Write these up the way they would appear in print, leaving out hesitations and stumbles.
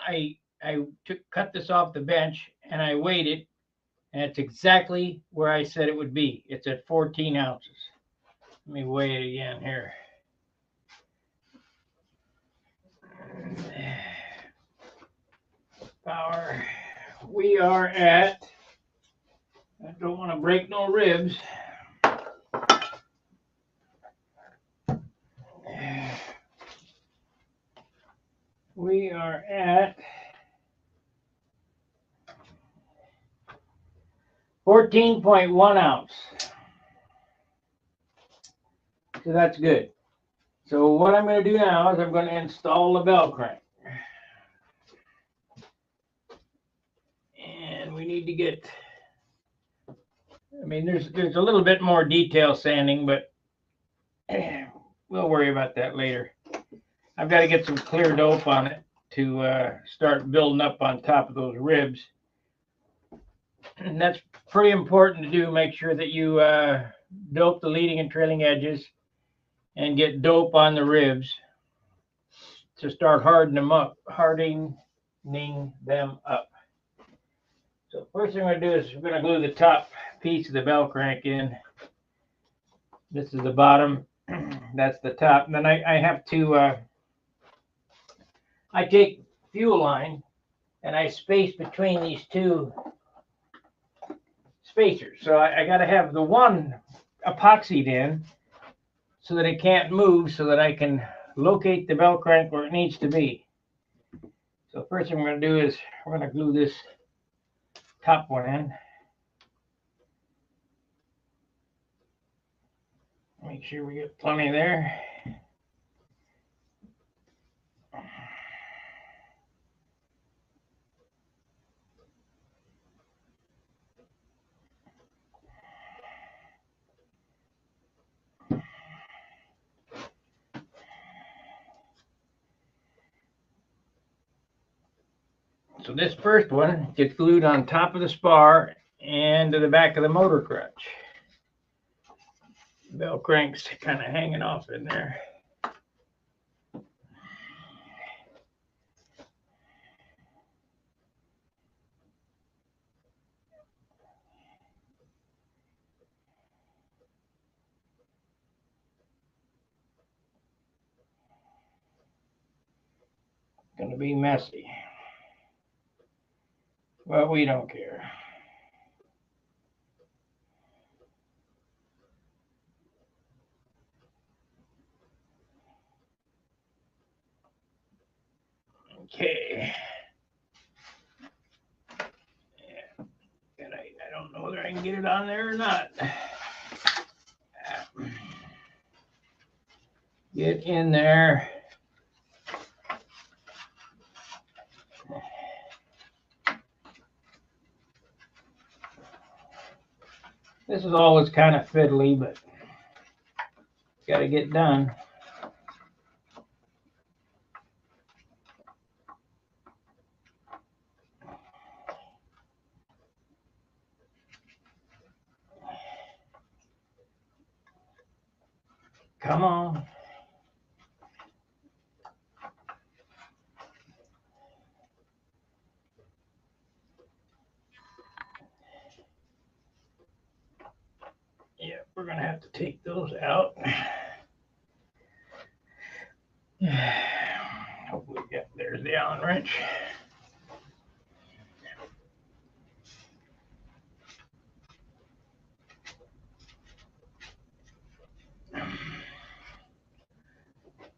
I cut this off the bench and I weighed it, and it's exactly where I said it would be. It's at 14 ounces. Let me weigh it again here. Power. We are at, I don't want to break no ribs. We are at 14.1 ounce. So that's good. So what I'm going to do now is I'm going to install the bell crank. And we need to get, I mean, there's a little bit more detail sanding, but we'll worry about that later. I've got to get some clear dope on it to start building up on top of those ribs. And that's pretty important to do. Make sure that you dope the leading and trailing edges and get dope on the ribs to start hardening them up. So first thing I'm going to do is we're going to glue the top piece of the bell crank in. This is the bottom. That's the top. And then I have to, I take fuel line and I space between these two spacers. So I got to have the one epoxied in so that it can't move, so that I can locate the bell crank where it needs to be. So first thing we're going to do is we're going to glue this top one in. Make sure we get plenty there. So this first one gets glued on top of the spar and to the back of the motor crutch. The bell crank's kind of hanging off in there. Going to be messy. Well, we don't care. Okay. Yeah. And I don't know whether I can get it on there or not. Get in there. This is always kind of fiddly, but got to get done. Come on. Yeah, we're going to have to take those out. Hopefully, yeah, there's the Allen wrench.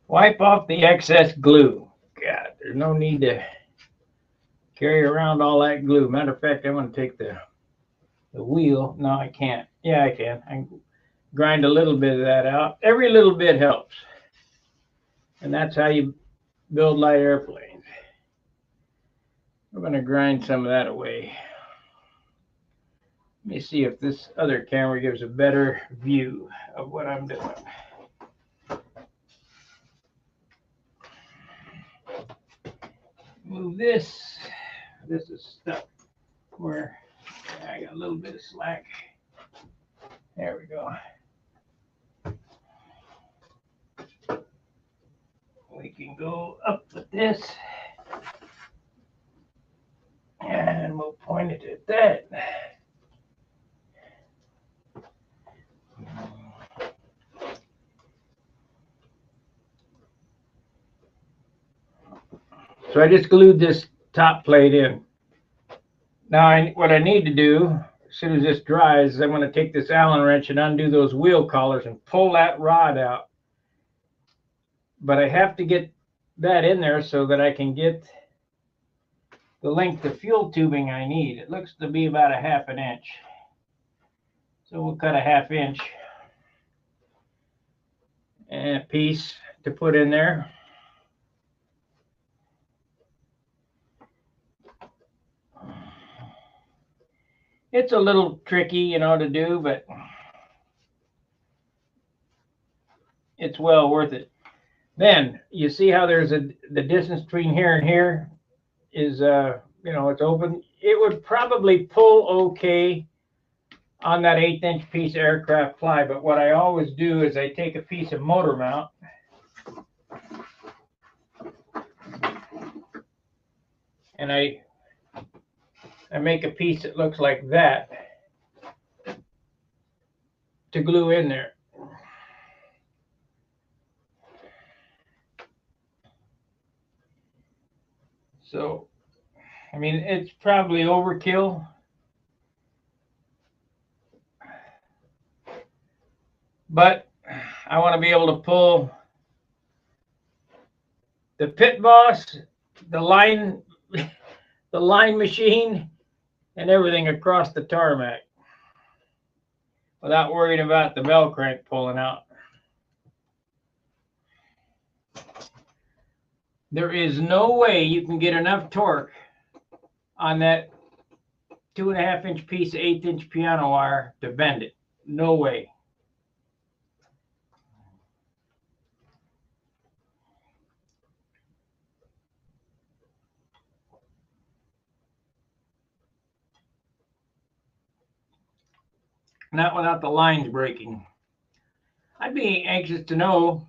Wipe off the excess glue. God, there's no need to carry around all that glue. Matter of fact, I'm going to take the wheel. No, I can't. Yeah, I can. I can grind a little bit of that out. Every little bit helps. And that's how you build light airplanes. We're going to grind some of that away. Let me see if this other camera gives a better view of what I'm doing. Move this. This is stuck where I got a little bit of slack. There we go. We can go up with this. dynamo pointed at that. So I just glued this top plate in. Now what I need to do, as soon as this dries, is I'm going to take this Allen wrench and undo those wheel collars and pull that rod out. But I have to get that in there so that I can get the length of fuel tubing I need. It looks to be about a 1/2 inch. So we'll cut a 1/2 inch and a piece to put in there. It's a little tricky, you know, to do, but it's well worth it. Then you see how there's the distance between here and here is you know, it's open. It would probably pull okay on that 1/8 inch piece of aircraft ply, but what I always do is I take a piece of motor mount and I make a piece that looks like that to glue in there. So, I mean, it's probably overkill, but I want to be able to pull the pit boss, the line machine, and everything across the tarmac without worrying about the bell crank pulling out. There is no way you can get enough torque on that 2.5 inch piece of 1/8 inch piano wire to bend it. No way. Not without the lines breaking. I'd be anxious to know.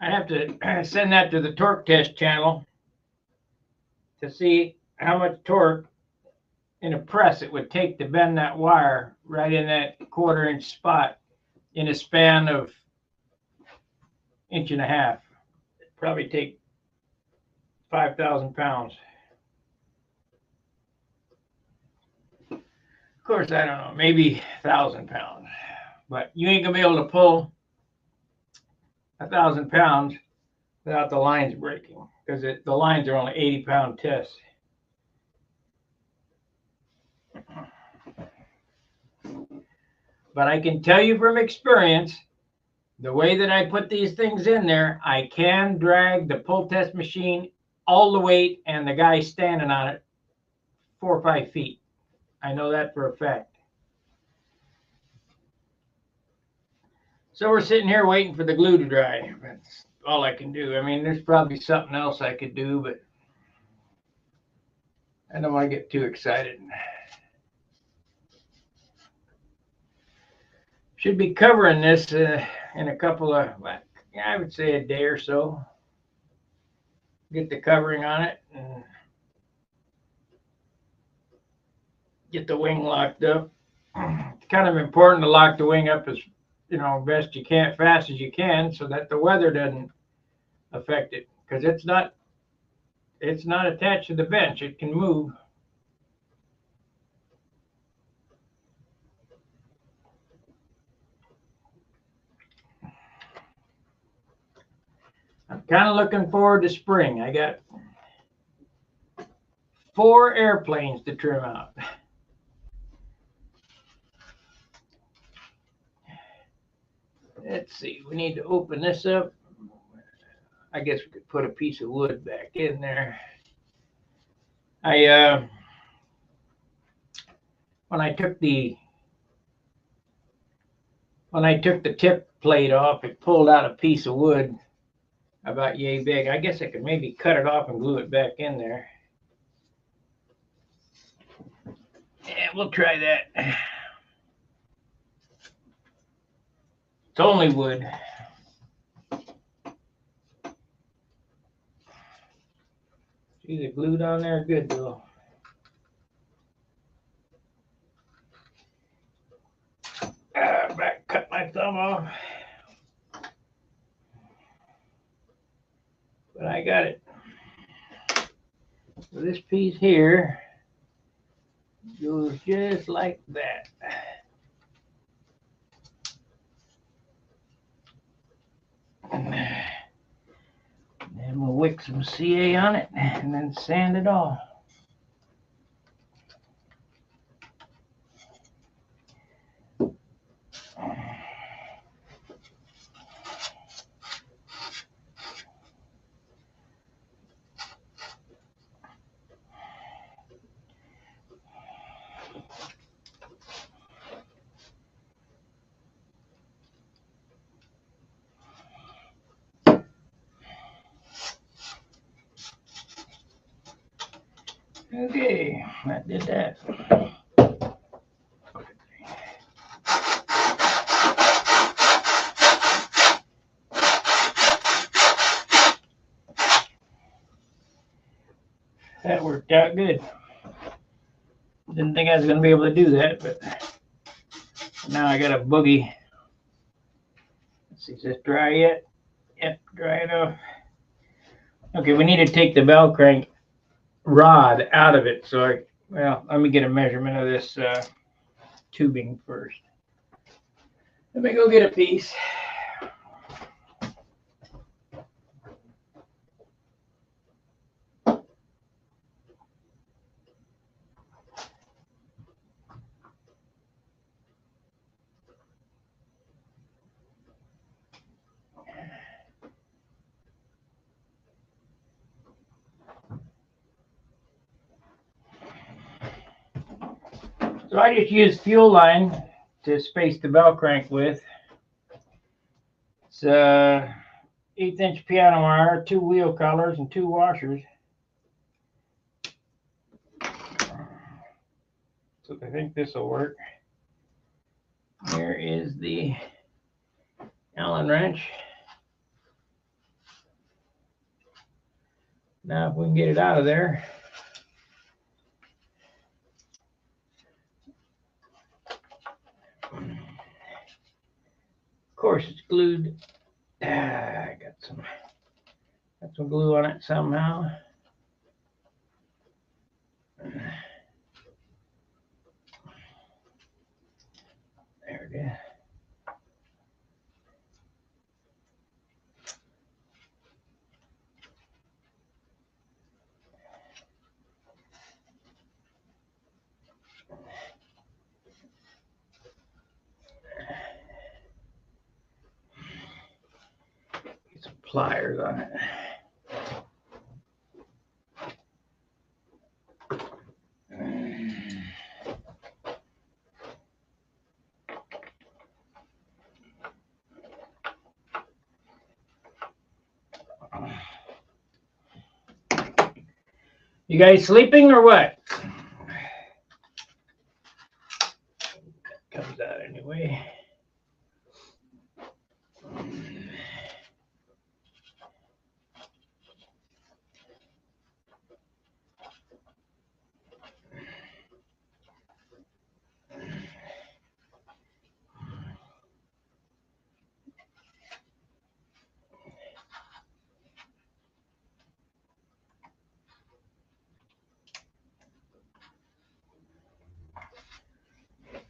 I'd have to send that to the torque test channel to see how much torque in a press it would take to bend that wire right in that 1/4 inch spot in a span of 1.5 inches. It'd probably take 5,000 pounds. Of course, I don't know, maybe 1,000 pounds, but you ain't gonna be able to pull 1,000 pounds without the lines breaking, because the lines are only 80-pound tests. But I can tell you from experience, the way that I put these things in there, I can drag the pull test machine all the weight and the guy standing on it 4 or 5 feet. I know that for a fact. So we're sitting here waiting for the glue to dry. That's all I can do. I mean, there's probably something else I could do, but I don't want to get too excited. Should be covering this in a couple of, I would say, a day or so. Get the covering on it and get the wing locked up. It's kind of important to lock the wing up as, you know, best you can, fast as you can, so that the weather doesn't affect it, because it's not attached to the bench. It can move. I'm kind of looking forward to spring. I got 4 airplanes to trim out. Let's see, we need to open this up. I guess we could put a piece of wood back in there. When I took the tip plate off, it pulled out a piece of wood about yay big. I guess I could maybe cut it off and glue it back in there. Yeah, we'll try that. It's only wood. See the glue down there? Good though. my thumb off. But I got it. So this piece here goes just like that. And we'll wick some CA on it and then sand it off. Okay, that did that. That worked out good. Didn't think I was going to be able to do that, but now I got a boogie. Let's see, is this dry yet? Yep, dry enough. Okay, we need to take the bell crank rod out of it. So, well, let me get a measurement of this tubing first. Let me go get a piece. So I just use fuel line to space the bell crank with. It's 1/8" piano wire, 2 wheel collars, and 2 washers. So I think this will work. Here is the Allen wrench. Now if we can get it out of there. Of course it's glued. I got some glue on it somehow. There it is. Get some pliers on it. You guys sleeping or what? Comes out anyway.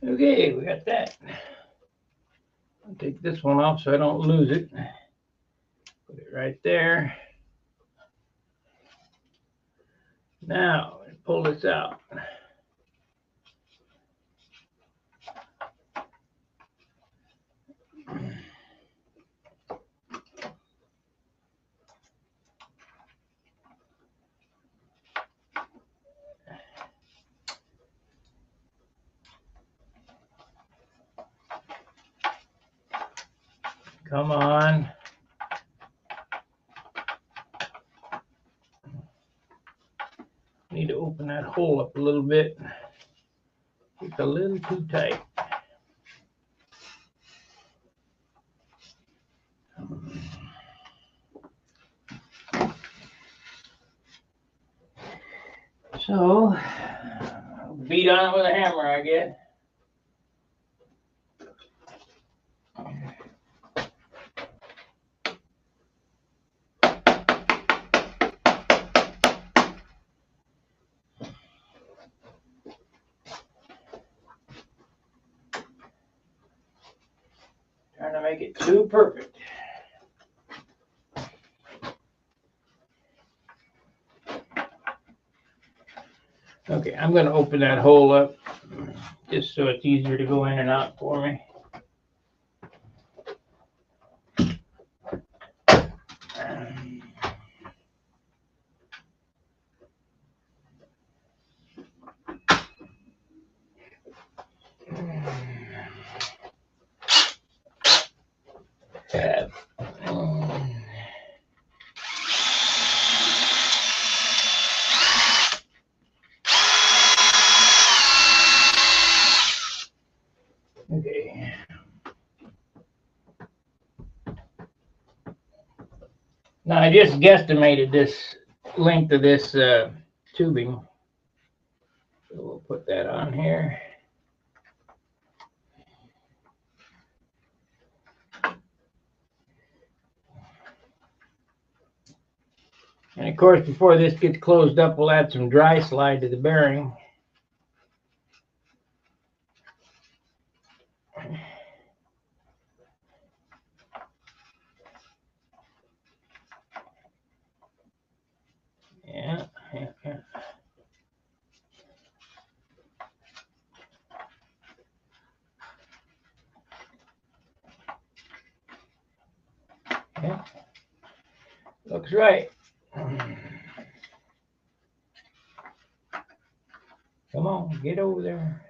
Okay, we got that. I'll take this one off so I don't lose it. Put it right there. Now, pull this out. Come on. Need to open that hole up a little bit. It's a little too tight. So, beat on it with a hammer, I guess. make it too perfect. Okay, I'm going to open that hole up just so it's easier to go in and out for me. Okay. Now I just guesstimated this length of this tubing. So we'll put that on here. And of course, before this gets closed up, we'll add some dry slide to the bearing. Yeah. Yeah. Looks right. Come on, get over there.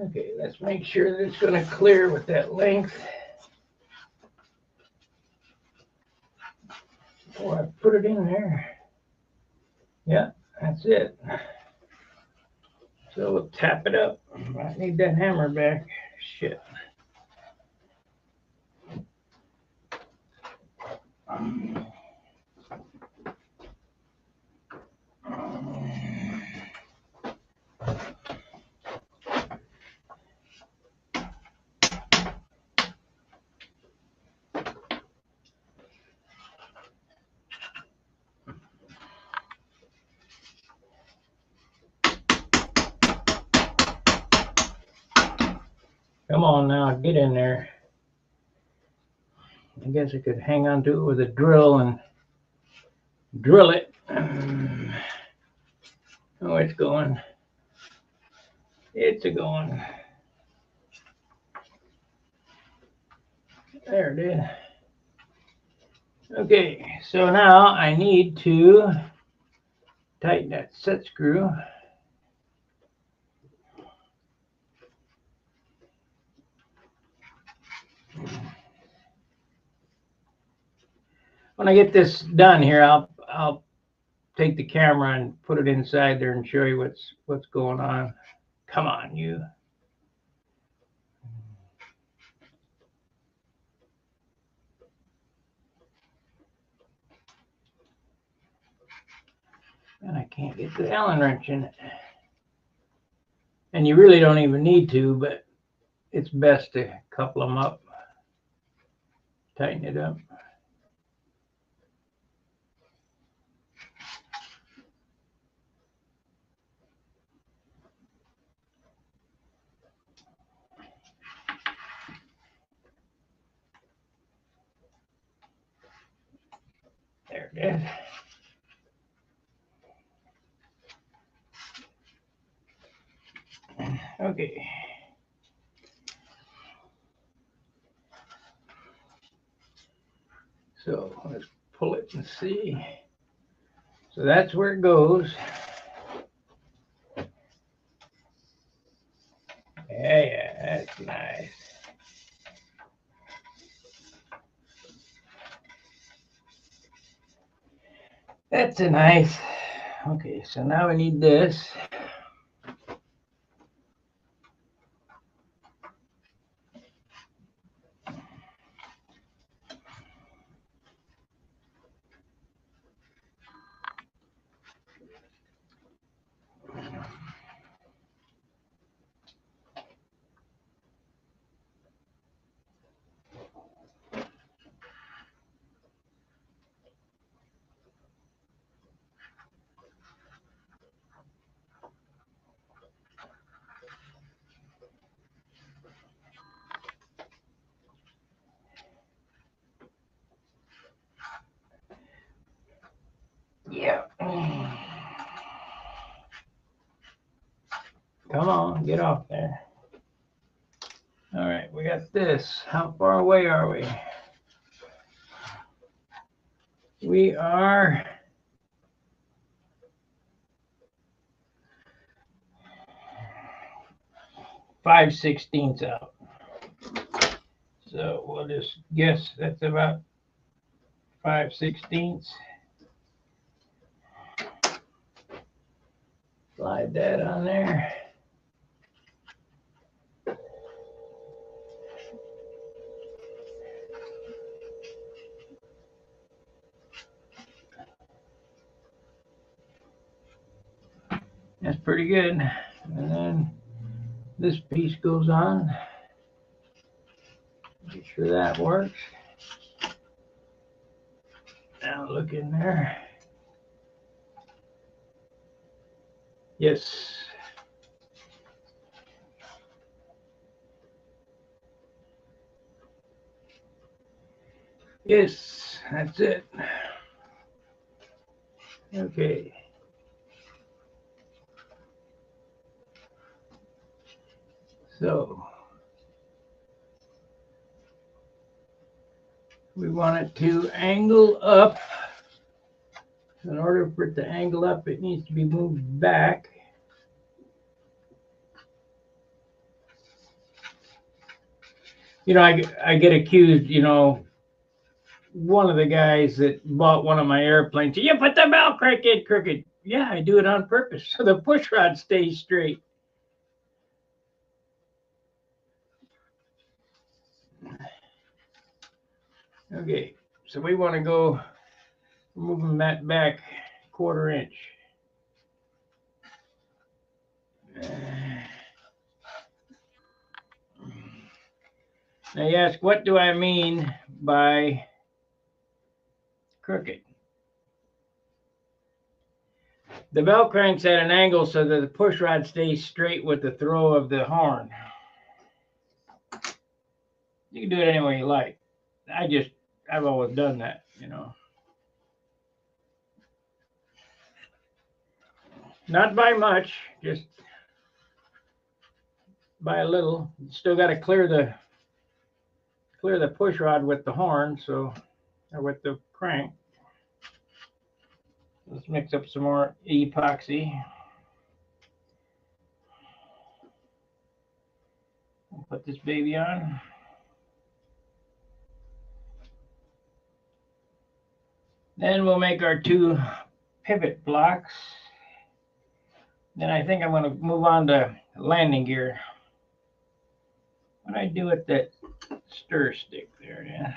Okay, let's make sure that it's going to clear with that length before I put it in there. Yeah, that's it. So we'll tap it up. I need that hammer back. Shit. Come on now, get in there. I guess I could hang on to it with a drill and drill it. Oh, it's going. It's a going. There it is. Okay, so now I need to tighten that set screw. When I get this done here, I'll take the camera and put it inside there and show you what's going on. Come on, you. And I can't get the Allen wrench in it. And you really don't even need to, but it's best to couple them up, tighten it up. There it is. Okay. So let's pull it and see. So that's where it goes. Yeah, that's nice. That's a nice. Okay, so now we need this. Come on, get off there. All right, we got this. How far away are we? We are 5/16 out. So we'll just guess that's about 5/16. Slide that on there. That's pretty good. And then this piece goes on. Make sure that works. Now look in there. Yes. Yes, that's it. Okay. So we want it to angle up. In order for it to angle up, it needs to be moved back. You know, I get accused, you know, one of the guys that bought one of my airplanes, you put the bell crank crooked. Yeah, I do it on purpose so the push rod stays straight. Okay, so we want to go moving that back 1/4 inch. Now you ask, what do I mean by crooked? The bell crank's at an angle so that the push rod stays straight with the throw of the horn. You can do it any way you like. I've always done that, you know. Not by much, just by a little. You still got to clear the push rod with the horn, or with the crank. Let's mix up some more epoxy. I'll put this baby on. Then we'll make our 2 pivot blocks. Then I think I'm going to move on to landing gear. What do I do with that stir stick there? Yeah.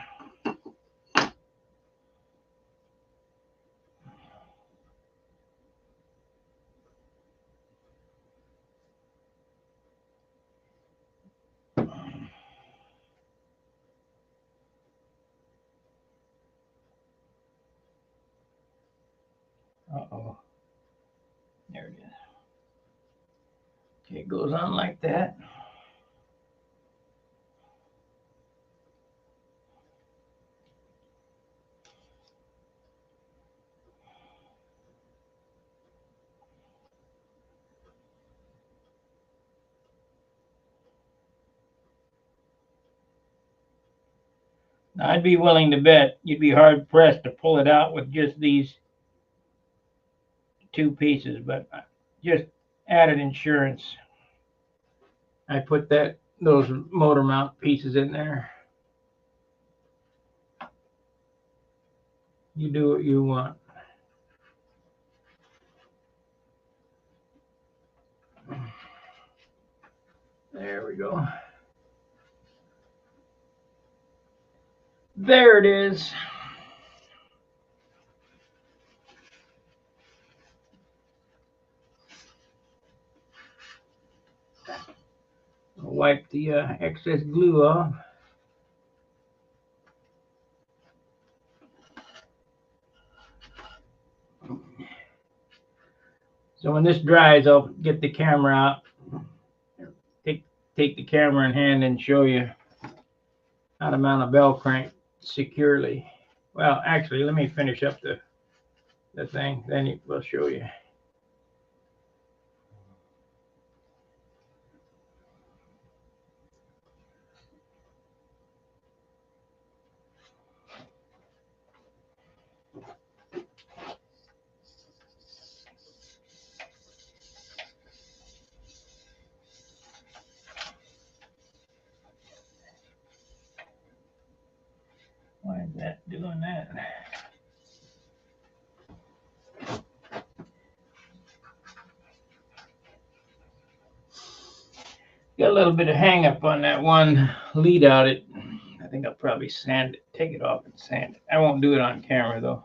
Uh-oh. There it is. Okay, it goes on like that. Now, I'd be willing to bet you'd be hard pressed to pull it out with just these 2 pieces, but just added insurance. I put those motor mount pieces in there. You do what you want. There we go. There it is. I'll wipe the excess glue off. So when this dries, I'll get the camera out. Take the camera in hand and show you how to mount a bell crank securely. Well, actually, let me finish up the thing, then we'll show you. doing that. Got a little bit of hang up on that one lead out. I think I'll probably sand it, take it off and sand it. I won't do it on camera though.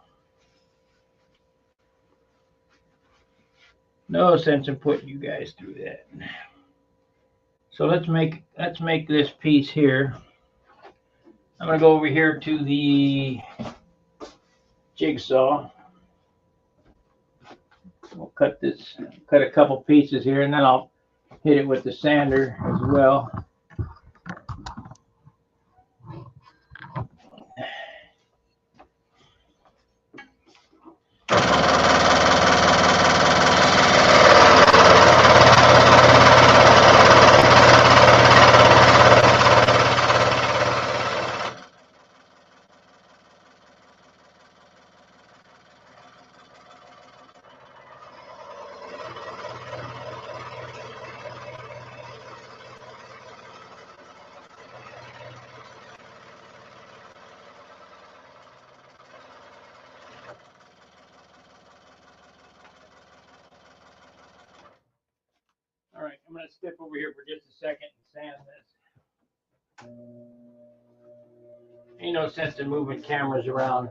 No sense in putting you guys through that. So let's make this piece here. I'm gonna go over here to the jigsaw. We'll cut a couple pieces here, and then I'll hit it with the sander as well. All right, I'm gonna step over here for just a second and sand this. Ain't no sense in moving cameras around.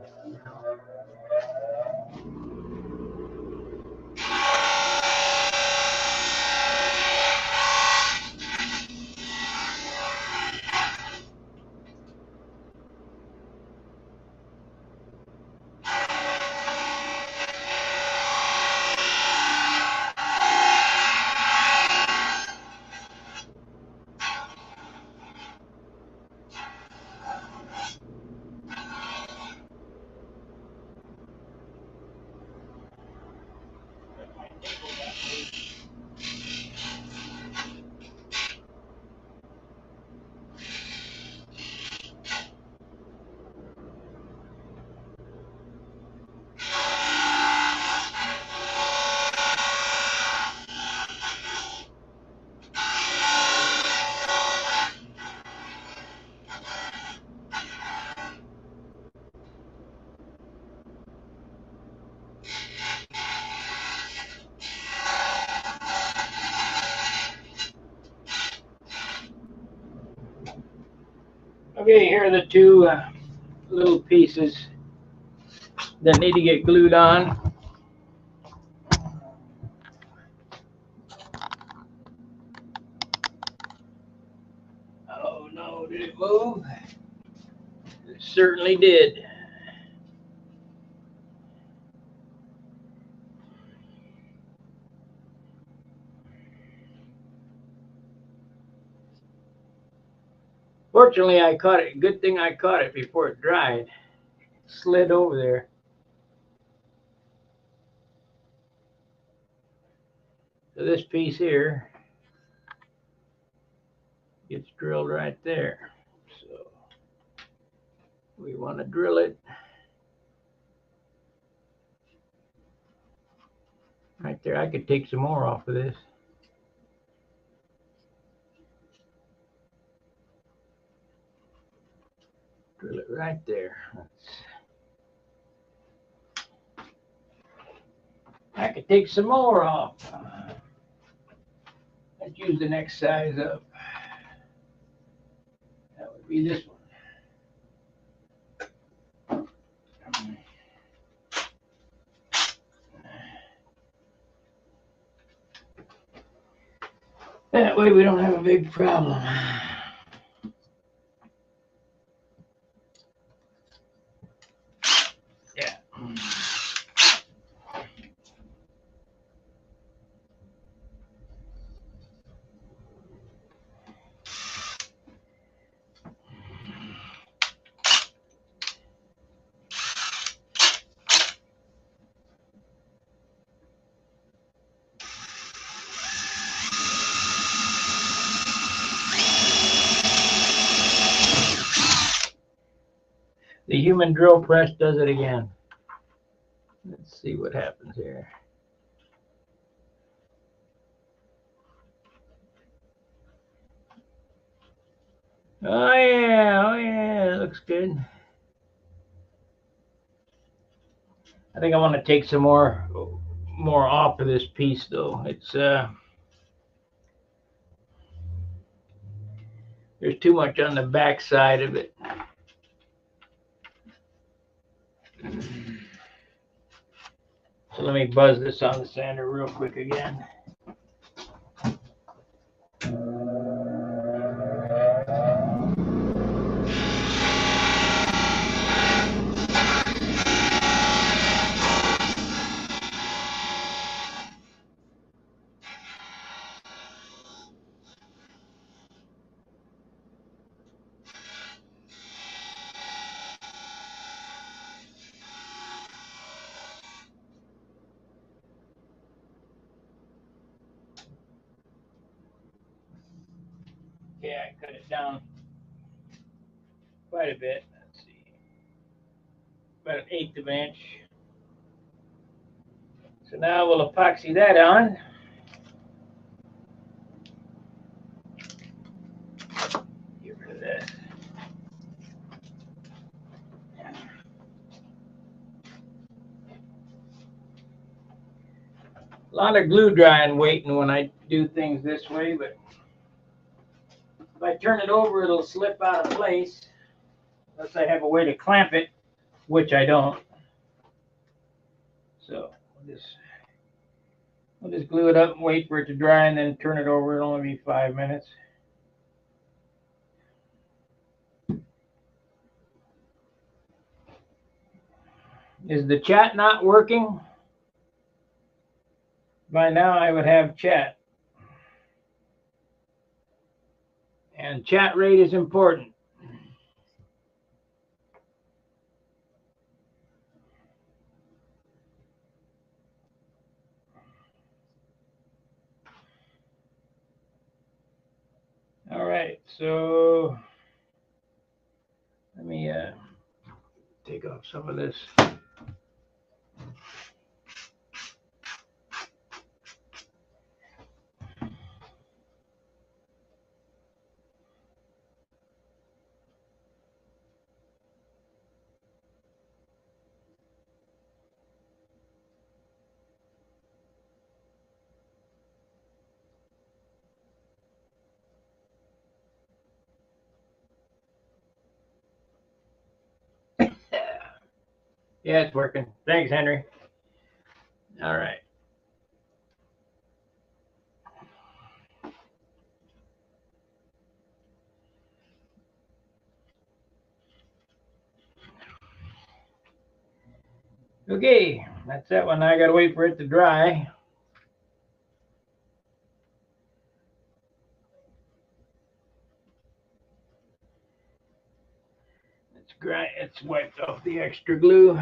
Okay, here are the two little pieces that need to get glued on. Oh no, did it move? It certainly did. Fortunately, I caught it. Good thing I caught it before it dried. It slid over there. So this piece here gets drilled right there. So we want to drill it right there. I could take some more off of this. Drill it right there. I could take some more off. Let's use the next size up. That would be this one. That way we don't have a big problem. Yeah. The human drill press does it again. Let's see what happens here. Oh yeah, it looks good. I think I want to take some more off of this piece though. It's there's too much on the back side of it. So let me buzz this on the sander real quick again. Okay, I cut it down quite a bit. Let's see, about 1/8 of an inch. So now we'll epoxy that on. Get rid of this. A lot of glue drying waiting when I do things this way, but if I turn it over, it'll slip out of place unless I have a way to clamp it, which I don't. So we'll just glue it up and wait for it to dry and then turn it over. It'll only be 5 minutes. Is the chat not working? By now I would have chat. And chat rate is important. All right, so let me take off some of this. Yeah, it's working. Thanks, Henry. All right. Okay, that's that one. I gotta wait for it to dry. It's wiped off the extra glue.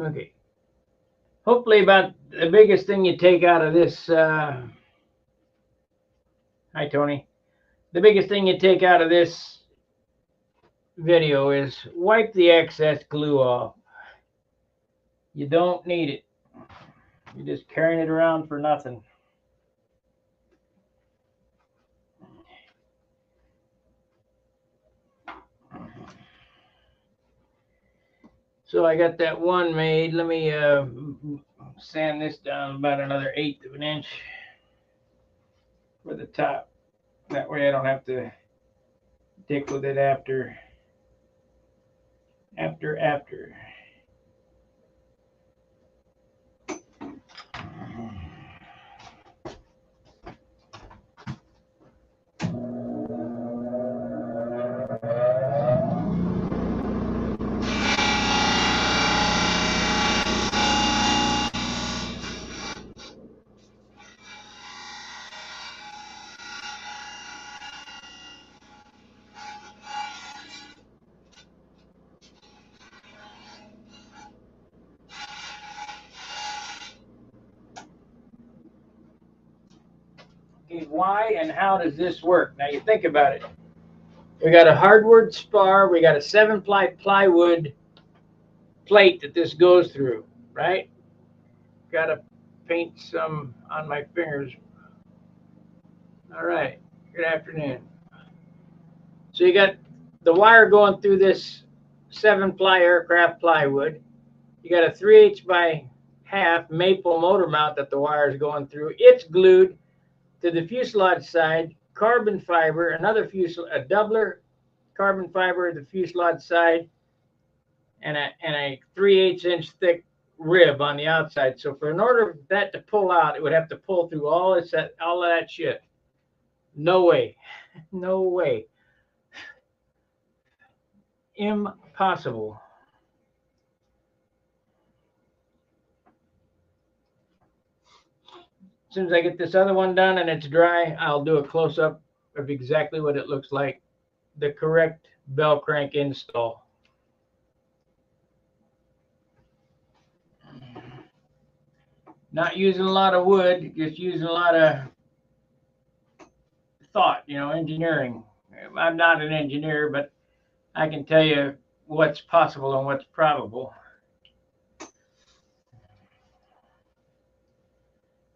Okay. Hopefully about the biggest thing you take out of this, hi Tony, the biggest thing you take out of this video is wipe the excess glue off. You don't need it. You're just carrying it around for nothing. So I got that one made. Let me sand this down about another 1/8 of an inch for the top. That way I don't have to dick with it after. Okay, why and how does this work? Now you think about it. We got a hardwood spar. We got a 7-ply plywood plate that this goes through, right? Gotta paint some on my fingers. All right, good afternoon. So you got the wire going through this 7-ply aircraft plywood. You got a 3/8 by half maple motor mount that the wire is going through. It's glued to the fuselage side, carbon fiber, another fuselage, a doubler carbon fiber at the fuselage side, and a 3/8 inch thick rib on the outside. So in order for that to pull out, it would have to pull through all of that shit. No way. No way. Impossible. As soon as I get this other one done and it's dry, I'll do a close-up of exactly what it looks like, the correct bell crank install. Not using a lot of wood, just using a lot of thought, engineering. I'm not an engineer, but I can tell you what's possible and what's probable.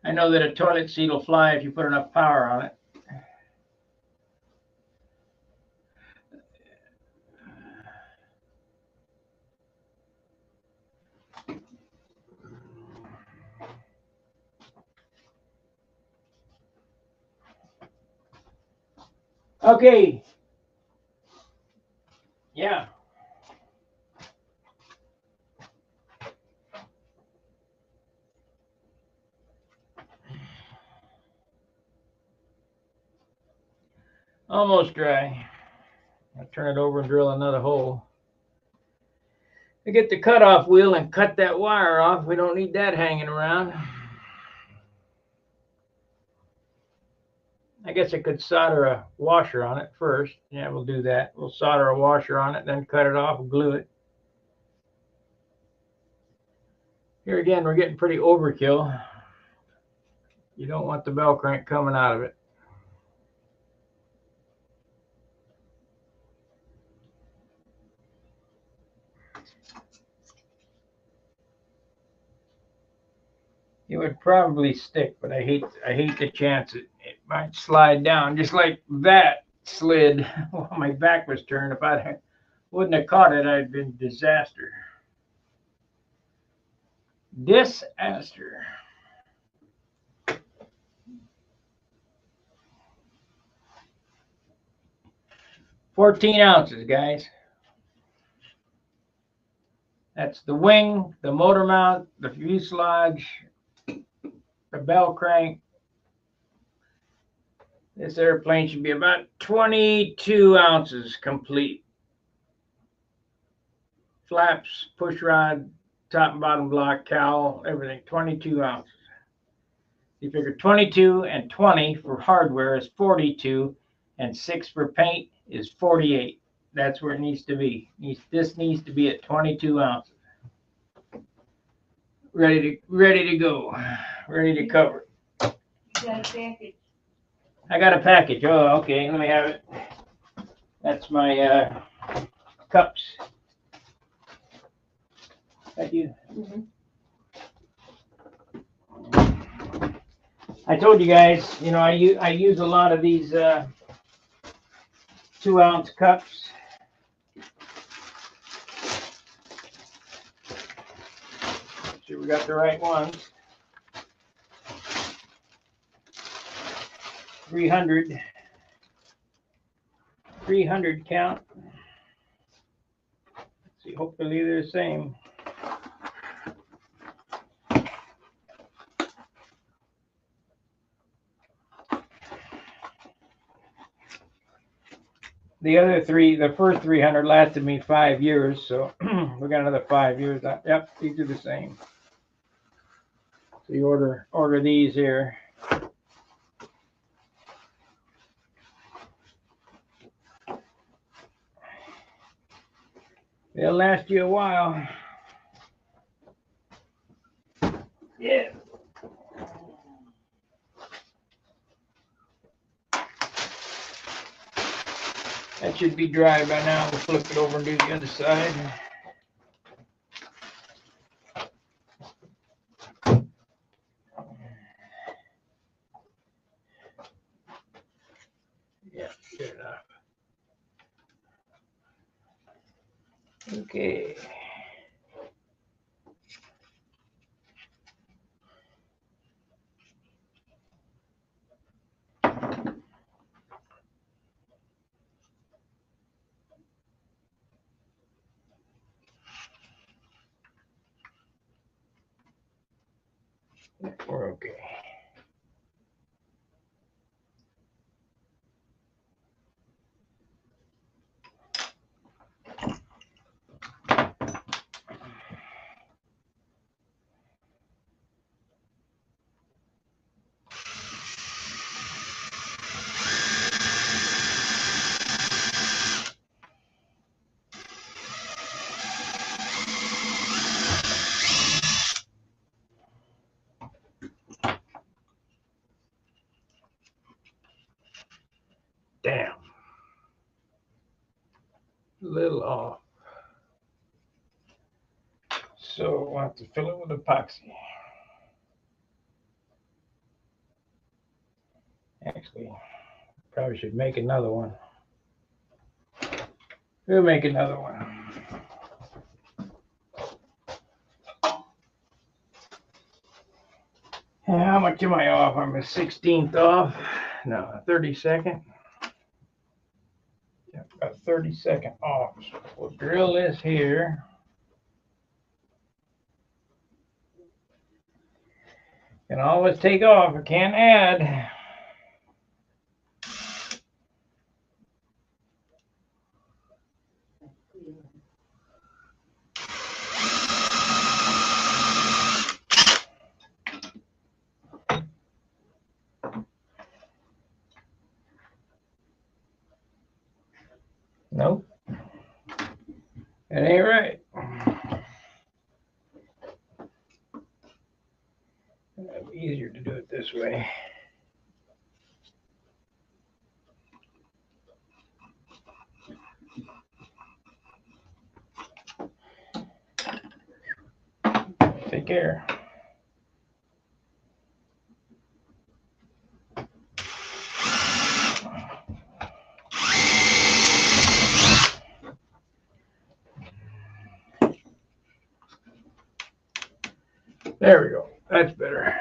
I know that a toilet seat will fly if you put enough power on it. Okay. Yeah. Almost dry. I'll turn it over and drill another hole. I get the cutoff wheel and cut that wire off. We don't need that hanging around. I guess I could solder a washer on it first. Yeah, we'll do that. We'll solder a washer on it, then cut it off and glue it. Here again, we're getting pretty overkill. You don't want the bell crank coming out of it. It would probably stick, but I hate the chance it might slide down, just like that slid while my back was turned. If I wouldn't have caught it, I'd been disaster. Disaster. $14 ounces, guys. That's the wing, the motor mount, the fuselage, the bell crank. This airplane should be about 22 ounces complete. Flaps, push rod, top and bottom block, cowl, everything, 22 ounces. You figure 22 and 20 for hardware is 42, and 6 for paint is 48. That's where it needs to be. This needs to be at 22 ounces. Ready to go. Ready to cover. You got a package. I got a package. Oh, okay. Let me have it. That's my cups. Thank you. Mm-hmm. I told you guys, I use a lot of these 2-ounce cups. Make sure we got the right ones. 300 count. Let's see, hopefully they're the same. The other three, the first 300 lasted me 5 years, so we got another 5 years. Yep, these are the same. So you order these here. They'll last you a while. Yeah. That should be dry by now. We'll flip it over and do the other side. Good enough. Okay. We're okay. Damn. A little off. So we'll have to fill it with epoxy. Actually, probably should make another one. We'll make another one. How much am I off? I'm a 16th off. No, a 32nd. Yeah, a 32nd off. So we'll drill this here. Can always take off. I can't add. Nope. It ain't right. It'd be easier to do it this way. Take care. There we go. That's better.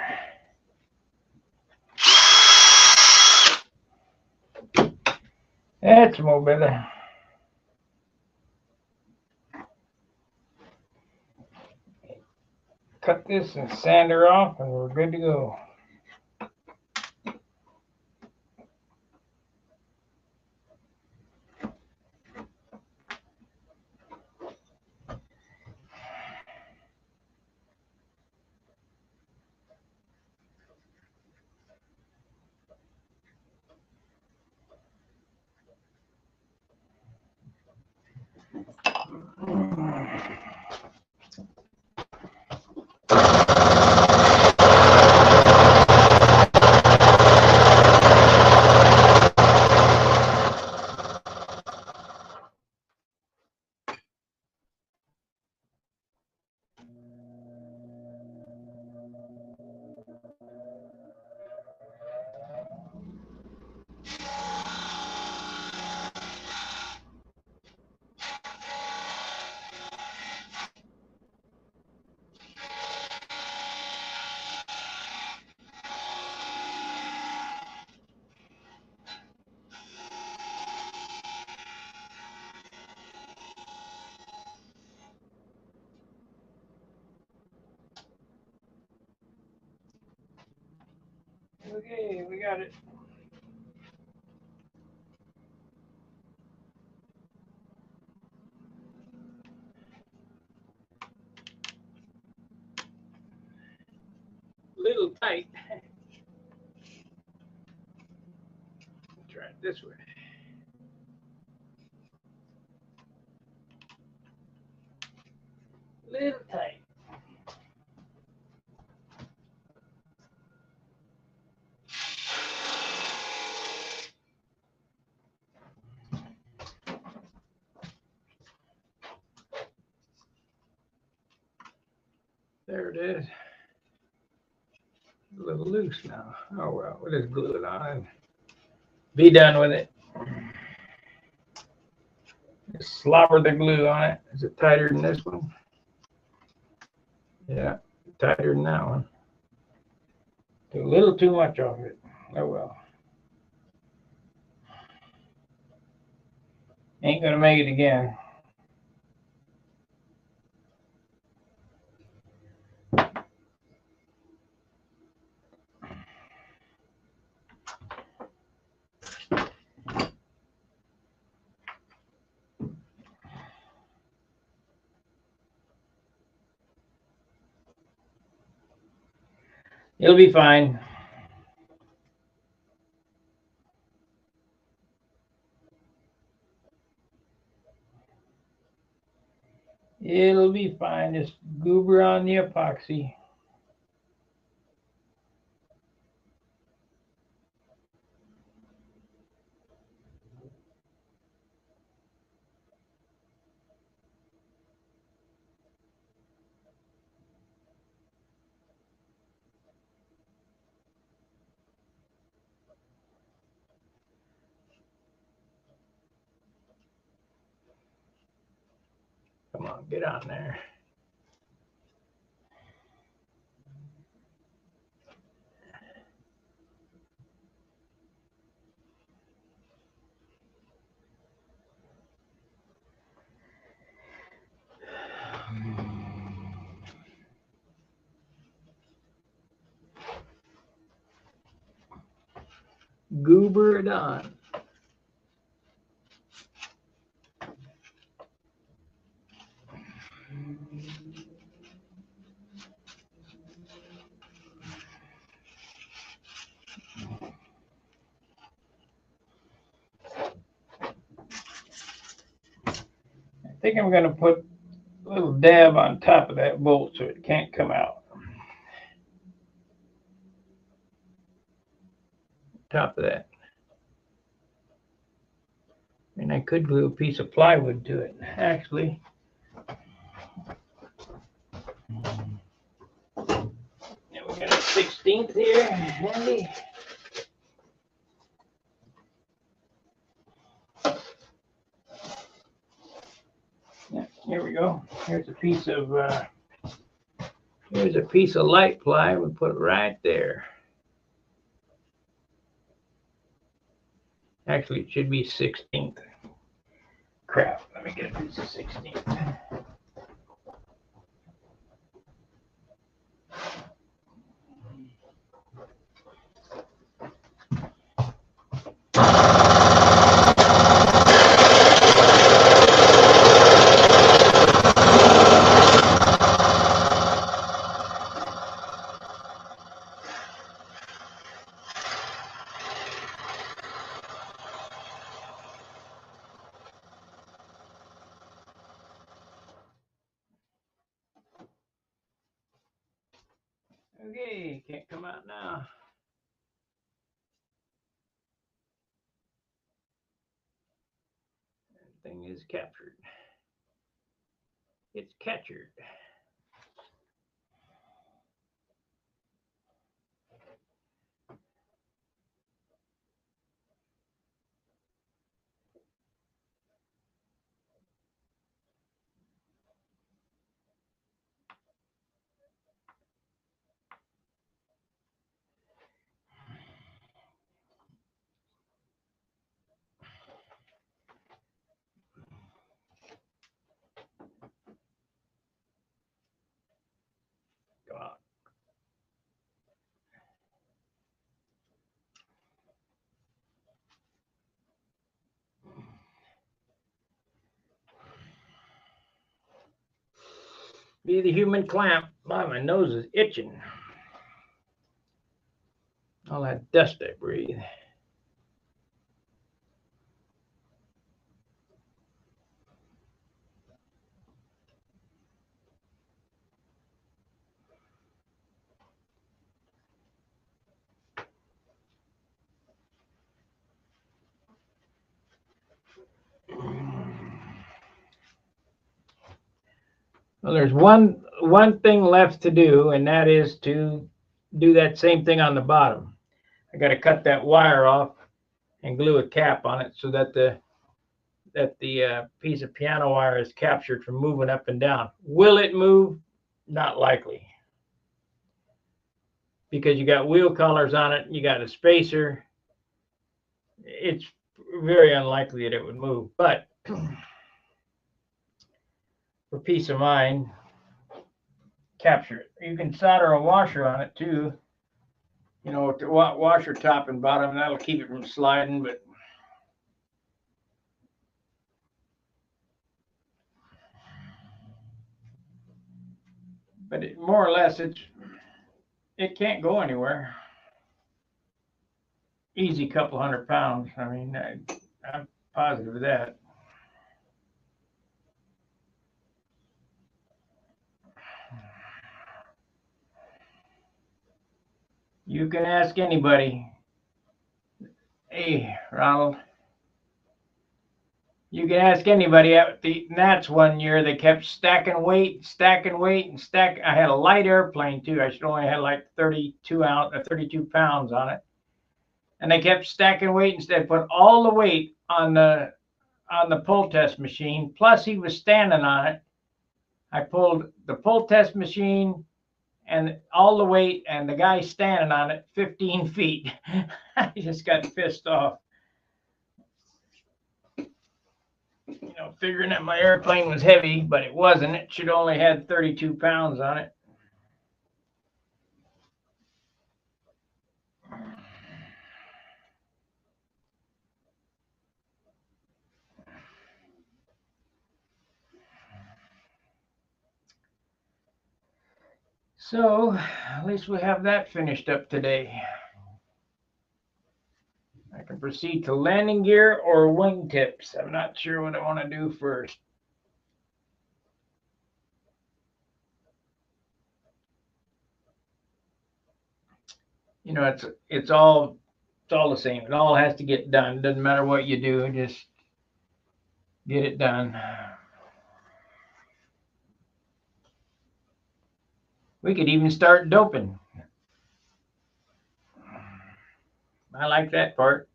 That's more better. Cut this and sand her off and we're good to go. Okay, we got it. Little tight. Try it this way. Little tight. There it is. A little loose now. Oh well, we'll just glue it on and be done with it. Just slobber the glue on it. Is it tighter than this one? Yeah, tighter than that one. A little too much of it. Oh well. Ain't gonna make it again. It'll be fine. It'll be fine. Just goober on the epoxy. Come on, get on there. Goober it on. I think I'm gonna put a little dab on top of that bolt so it can't come out. Top of that. And I could glue a piece of plywood to it, actually. Yeah, we got a 16th here, handy. Yeah, here we go. Here's a piece of light ply. We put it right there. Actually, it should be 16th. Crap, let me get a piece of 16th. Okay, can't come out now. That thing is captured. It's captured. Come on. Be the human clamp. My nose is itching. All that dust I breathe. Well, there's one thing left to do, and that is to do that same thing on the bottom. I got to cut that wire off and glue a cap on it so that the the piece of piano wire is captured from moving up and down. Will it move? Not likely, because you got wheel collars on it, you got a spacer. It's very unlikely that it would move, but for peace of mind, capture it. You can solder a washer on it too, you know, to washer top and bottom. That'll keep it from sliding, but it, more or less, it can't go anywhere. Easy couple 100 pounds. I mean, I'm positive of that. You can ask anybody. Hey, Ronald. You can ask anybody at the Nats one year. They kept stacking weight, and stack. I had a light airplane too. I should only had like 32 pounds on it, and they kept stacking weight instead. Put all the weight on the pull test machine. Plus, he was standing on it. I pulled the pull test machine and all the weight, and the guy standing on it 15 feet. I just got pissed off. You know, figuring that my airplane was heavy, but it wasn't. It should only had 32 pounds on it. So at least we have that finished up today. I can proceed to landing gear or wingtips. I'm not sure what I want to do first. You know, it's all the same. It all has to get done. Doesn't matter what you do, just get it done. We could even start doping. I like that part.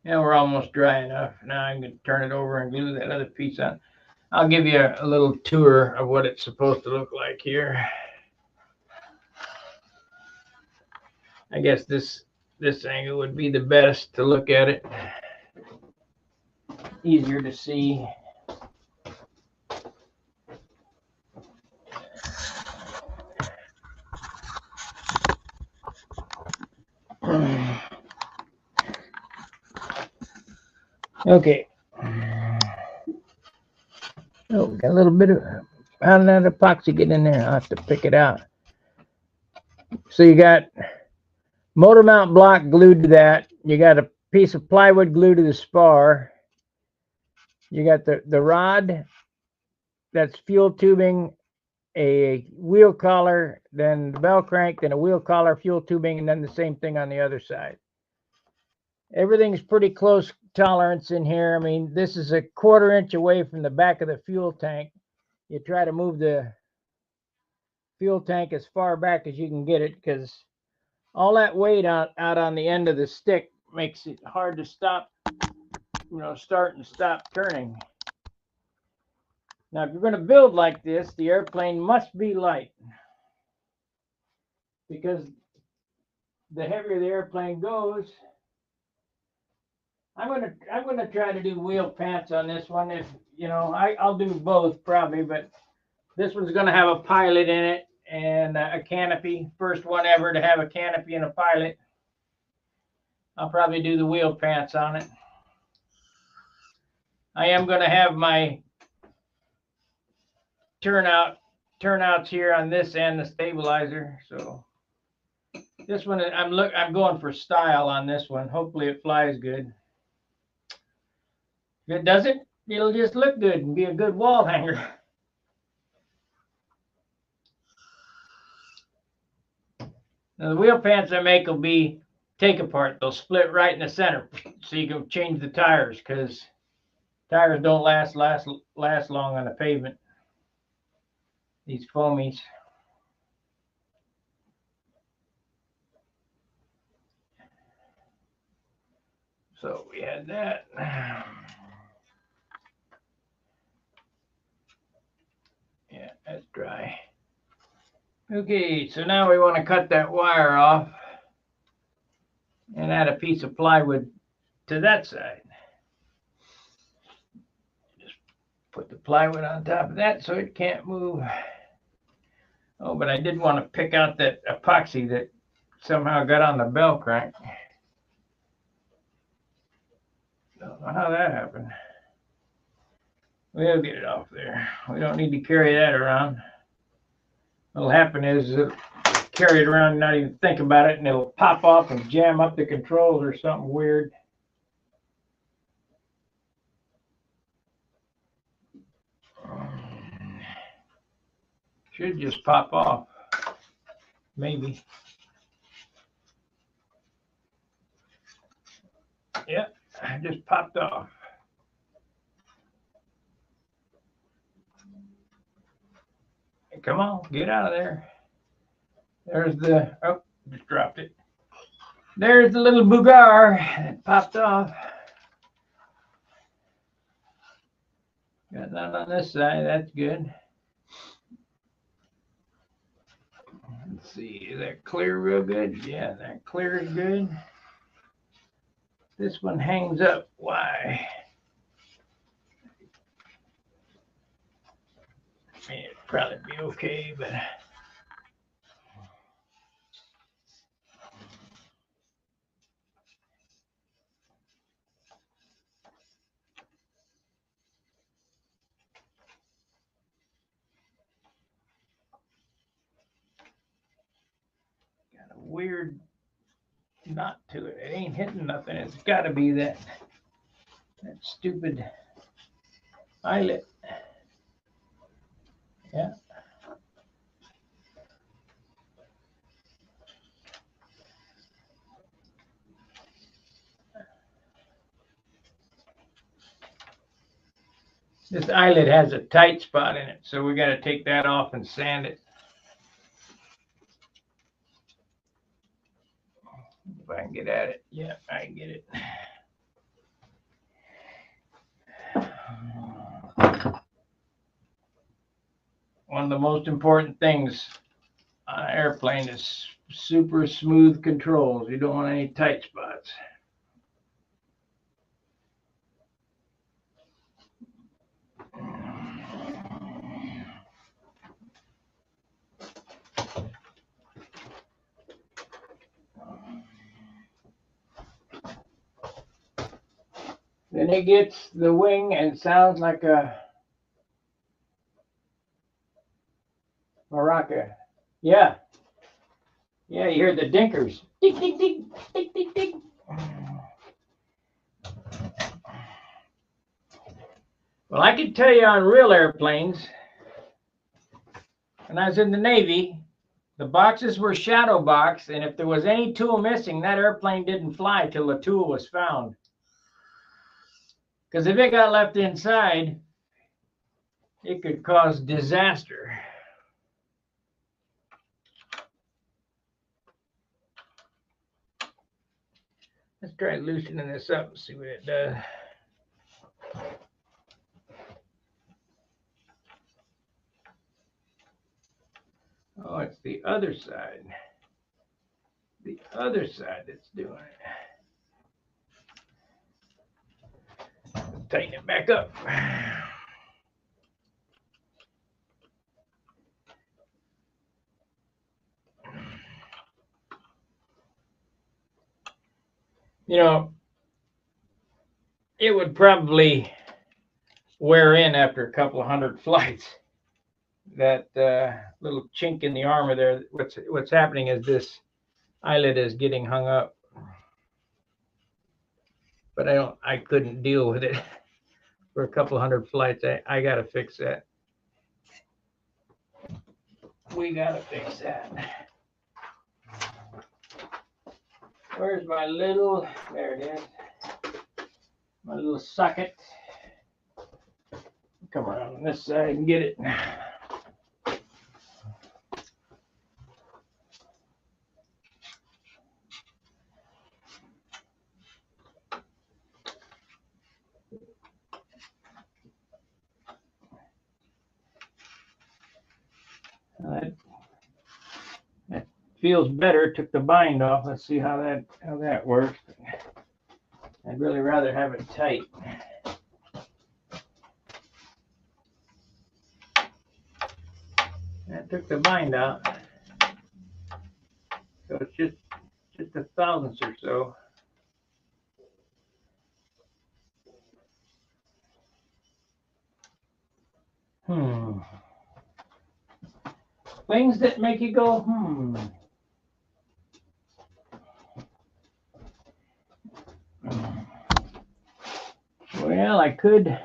Yeah, we're almost dry enough. Now I'm going to turn it over and glue that other piece on. I'll give you a little tour of what it's supposed to look like here. I guess this angle would be the best to look at it. Easier to see. Okay. Oh, got a little bit of how did that epoxy get in there? I'll have to pick it out. So you got motor mount block glued to that. You got a piece of plywood glued to the spar. You got the rod that's fuel tubing, a wheel collar, then the bell crank, then a wheel collar, fuel tubing, and then the same thing on the other side. Everything's pretty close tolerance in here. I mean, this is a 1/4 inch away from the back of the fuel tank. You try to move the fuel tank as far back as you can get it, because all that weight out on the end of the stick makes it hard to stop, you know, start and stop turning. Now, if you're going to build like this, the airplane must be light, because the heavier the airplane goes, I'm gonna try to do wheel pants on this one. If you know, I'll do both probably, but this one's gonna have a pilot in it and a canopy. First one ever to have a canopy and a pilot. I'll probably do the wheel pants on it. I am gonna have my turnouts here on this end, the stabilizer. So this one, I'm going for style on this one. Hopefully it flies good. If it doesn't, it'll just look good and be a good wall hanger. Now the wheel pants I make will be take apart. They'll split right in the center, so you can change the tires, because tires don't last long on the pavement. These foamies. So we had that. Yeah, that's dry. Okay, so now we want to cut that wire off and add a piece of plywood to that side. Just put the plywood on top of that so it can't move. Oh, but I did want to pick out that epoxy that somehow got on the bell crank. Don't know how that happened. We'll get it off there. We don't need to carry that around. What'll happen is it'll carry it around and not even think about it, and it'll pop off and jam up the controls or something weird. Should just pop off. Maybe. Yep, just popped off. Come on, get out of there. There's the, oh, just dropped it. There's the little bougar that popped off. Got none on this side, that's good. Let's see, is that clear real good? Yeah, that clear is good. This one hangs up. Why? I mean, it'd probably be okay, but got a weird knot to it. It ain't hitting nothing. It's got to be that stupid eyelet. Yeah. This eyelet has a tight spot in it, so we got to take that off and sand it. If I can get at it. Yeah, I can get it. One of the most important things on an airplane is super smooth controls. You don't want any tight spots. Then it gets the wing and sounds like a maraca. Yeah. Yeah, you hear the dinkers. Ding, ding, ding, ding, ding, ding. Well, I can tell you on real airplanes, when I was in the Navy, the boxes were shadow box, and if there was any tool missing, that airplane didn't fly till the tool was found. Because if it got left inside, it could cause disaster. Let's try loosening this up and see what it does. Oh, it's the other side. The other side that's doing it. Tighten it back up. You know, it would probably wear in after a couple of hundred flights. That little chink in the armor there. What's happening is this eyelet is getting hung up. But I couldn't deal with it for a couple of hundred flights. I gotta fix that. We gotta fix that. Where's my little, there it is. My little socket. Come around on this side and get it. feels better. Took the bind off. Let's see how that works. I'd really rather have it tight. That took the bind out. So it's just a thousandths or so. Things that make you go, Well, I could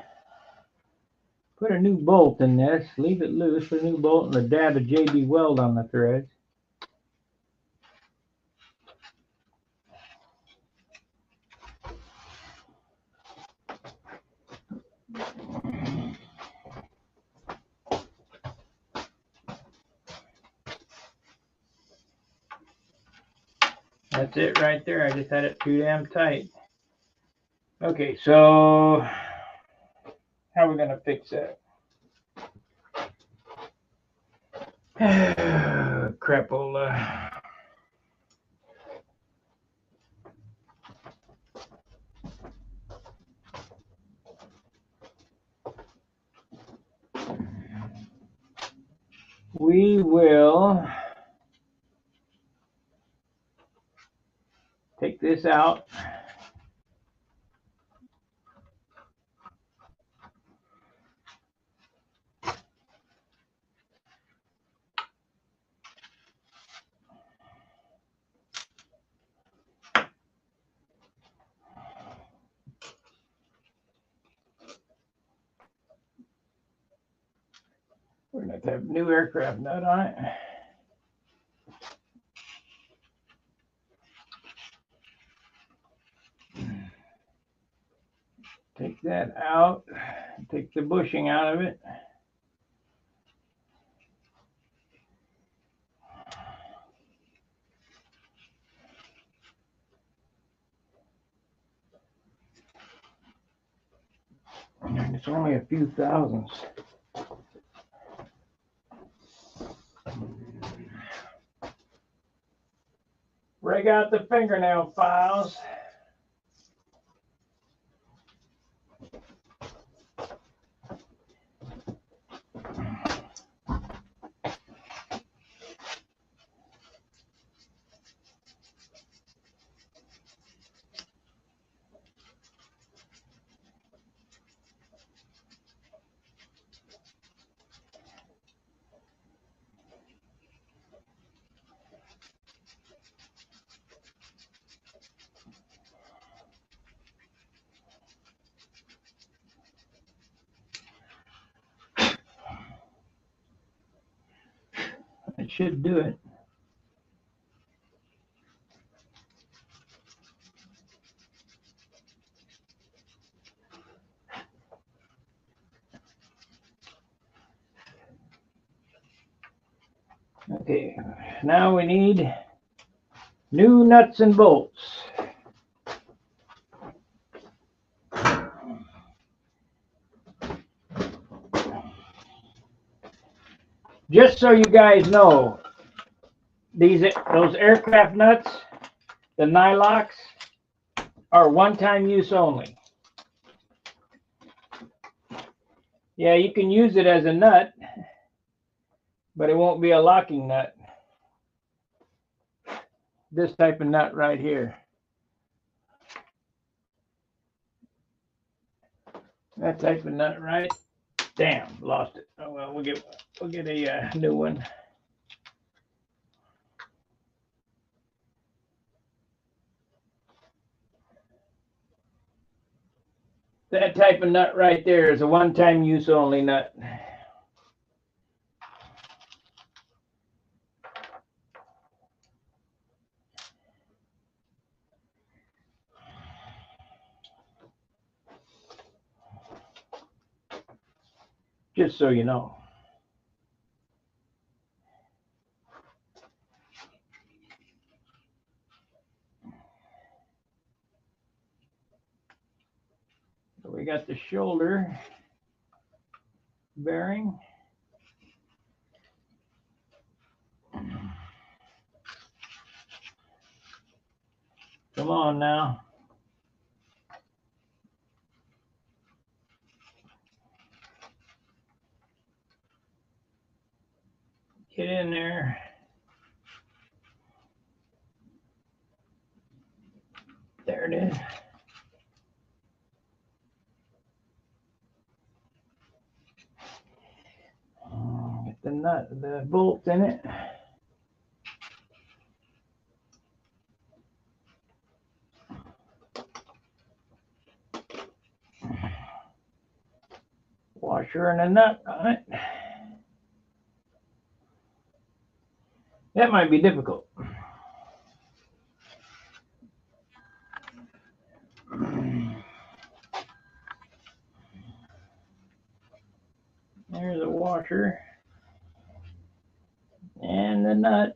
put a new bolt in this, leave it loose, put a new bolt and a dab of JB Weld on the threads. That's it right there. I just had it too damn tight. Okay, so how are we gonna fix that? Crapola. We will take this out. We're going to have new aircraft nut on it. Take that out. Take the bushing out of it. And it's only a few thousandths. Break out the fingernail files. It should do it. Okay, now we need new nuts and bolts. Just so you guys know, those aircraft nuts, the nylox, are one-time use only. Yeah, you can use it as a nut, but it won't be a locking nut. This type of nut right here. That type of nut, right? Damn, lost it. Oh well, we'll get a new one. That type of nut right there is a one-time use only nut. Just so you know. So we got the shoulder bearing. Come on now. Get in there. There it is. Get the nut, the bolt in it. Washer and a nut on it. That might be difficult. There's a washer and the nut.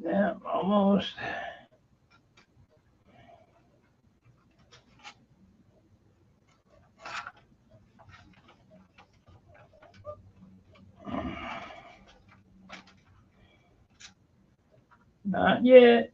Yeah, almost. Not yet.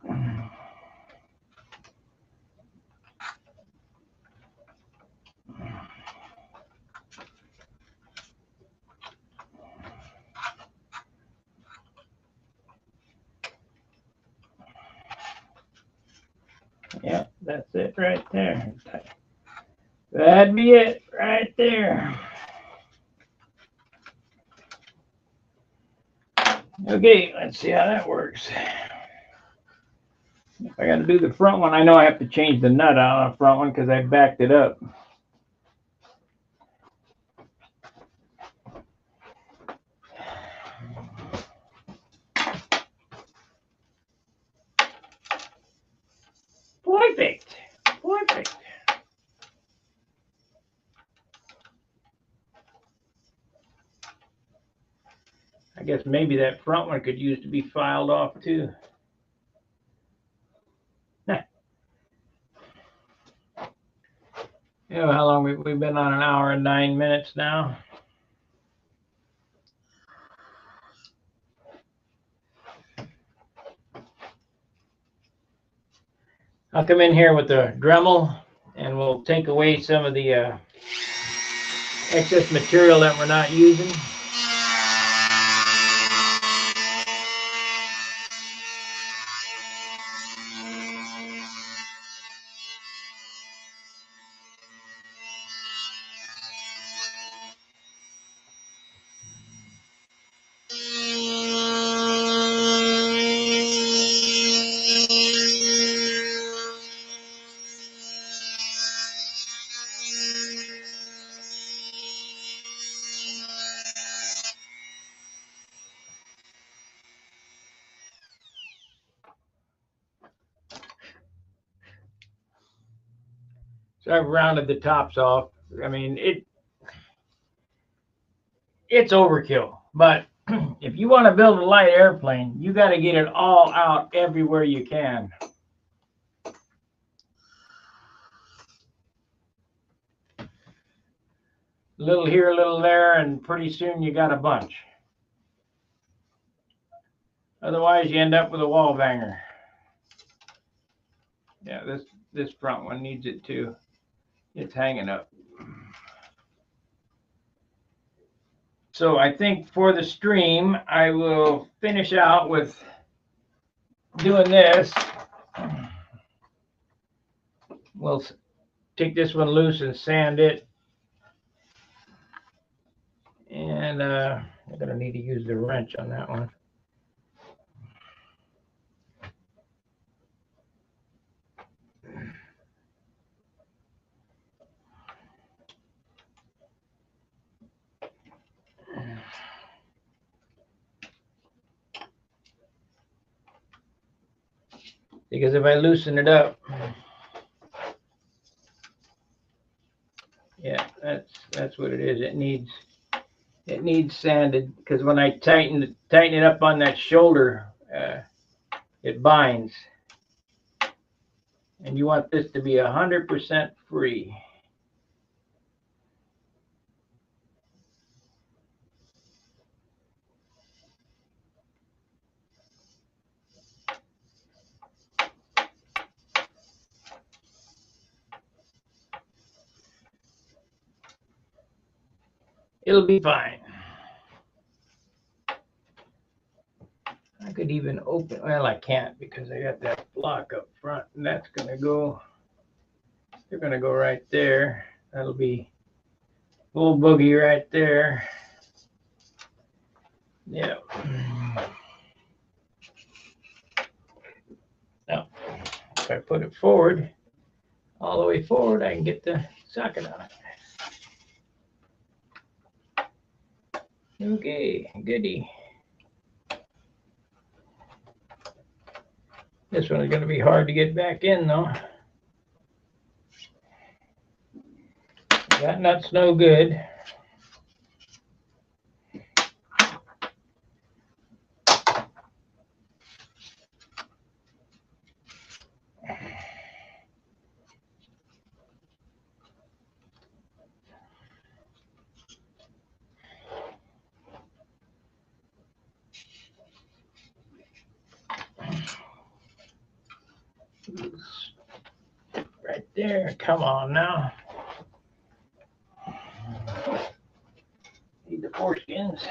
Yeah, that's it right there. That'd be it right there. Okay, let's see how that works. If I got to do the front one, I know I have to change the nut out on the front one because I backed it up. Perfect. Perfect. I guess maybe that front one could use to be filed off too. You know how long we've been on? An hour and 9 minutes now. I'll come in here with the Dremel and we'll take away some of the excess material that we're not using. So I've rounded the tops off. I mean, it's overkill, but if you want to build a light airplane, you got to get it all out everywhere you can. A little here, a little there, and pretty soon you got a bunch. Otherwise, you end up with a wall banger. Yeah, this front one needs it too. It's hanging up. So I think for the stream, I will finish out with doing this. We'll take this one loose and sand it. And I'm going to need to use the wrench on that one. Because if I loosen it up, yeah, that's what it is. It needs sanded, because when I tighten it up on that shoulder, it binds. And you want this to be 100% free. It'll be fine. I could even open, well, I can't because I got that block up front, and that's gonna go, they're gonna go right there. That'll be full boogie right there. Yeah. Now, if I put it forward, all the way forward, I can get the socket on it. Okay, goody. This one is going to be hard to get back in, though. That nut's no good. Right there. Come on now. Need the foreskins.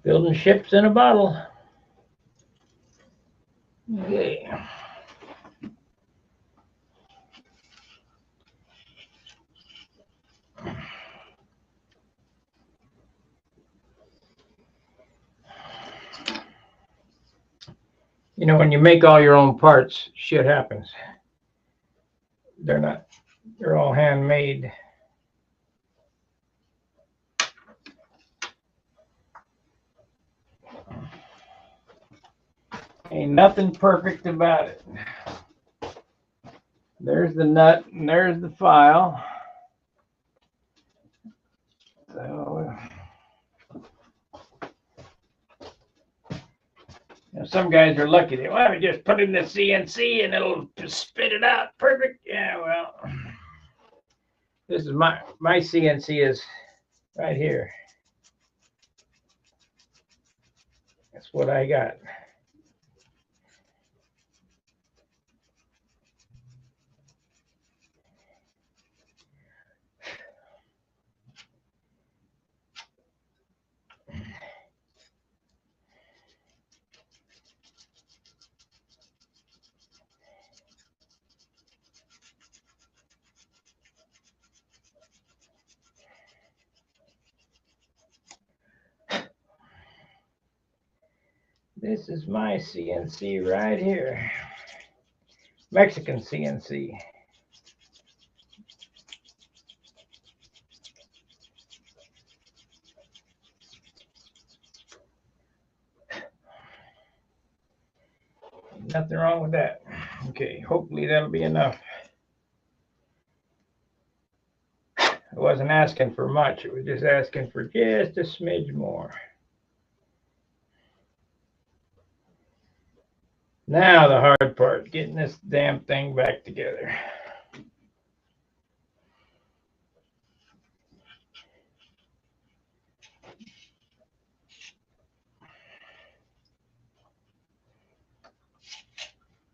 Building ships in a bottle. Okay. You know, when you make all your own parts, shit happens. They're all handmade. Ain't nothing perfect about it. There's the nut and there's the file. So, you know, some guys are lucky. They want to just put in the CNC and it'll just spit it out perfect. Yeah, well, this is my CNC is right here. That's what I got. This is my CNC right here. Mexican CNC. Nothing wrong with that. Okay, hopefully that'll be enough. I wasn't asking for much. It was just asking for just a smidge more. Now the hard part, getting this damn thing back together.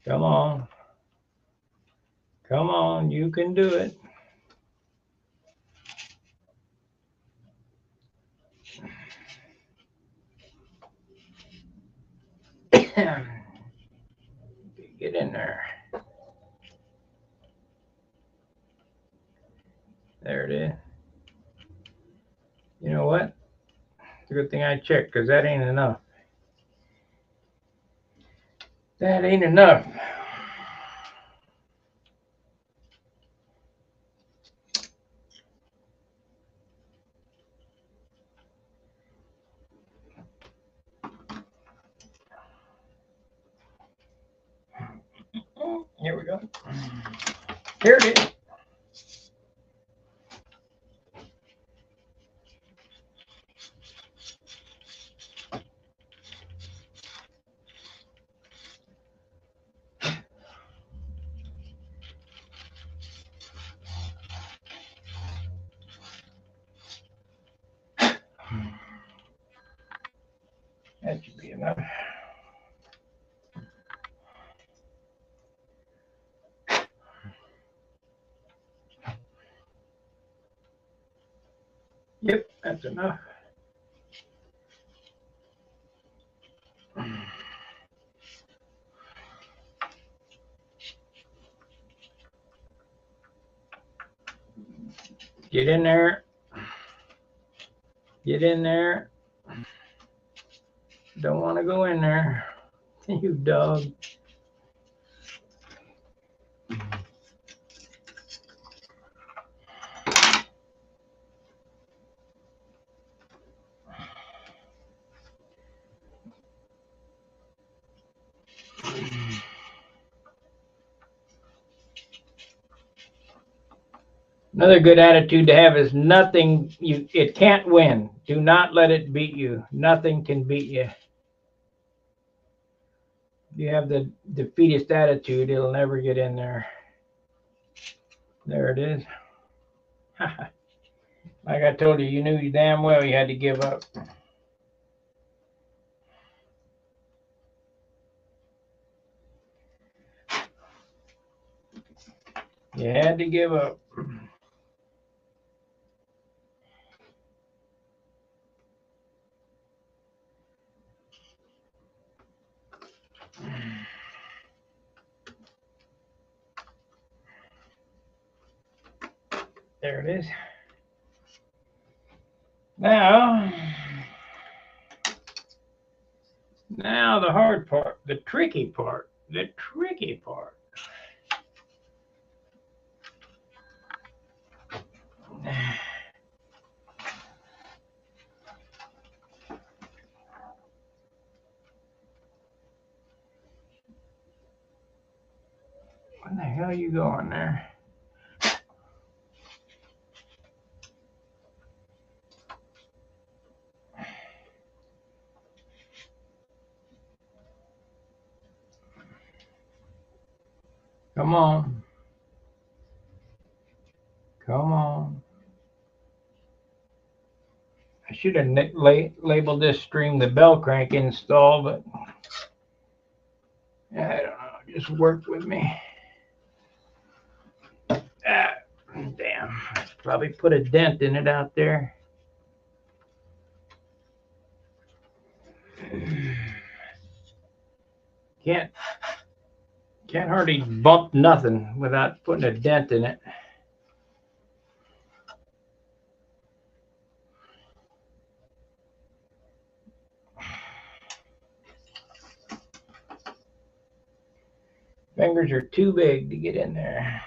Come on. Come on, you can do it. Get in there. There it is. You know what? It's a good thing I checked, because that ain't enough. That ain't enough. Here we go. Here it is. That should be enough. Yep, that's enough. Get in there. Get in there. Don't want to go in there. You dog. Another good attitude to have is nothing, it can't win. Do not let it beat you. Nothing can beat you. If you have the defeatist attitude, it'll never get in there. There it is. Like I told you, you knew damn well you had to give up. You had to give up. There it is. Now the hard part, the tricky part. Where the hell are you going there? Come on. Come on. I should have labeled this stream the bell crank install, but I don't know. Just worked with me. Damn. Probably put a dent in it out there. Can't hardly bump nothing without putting a dent in it. Fingers are too big to get in there.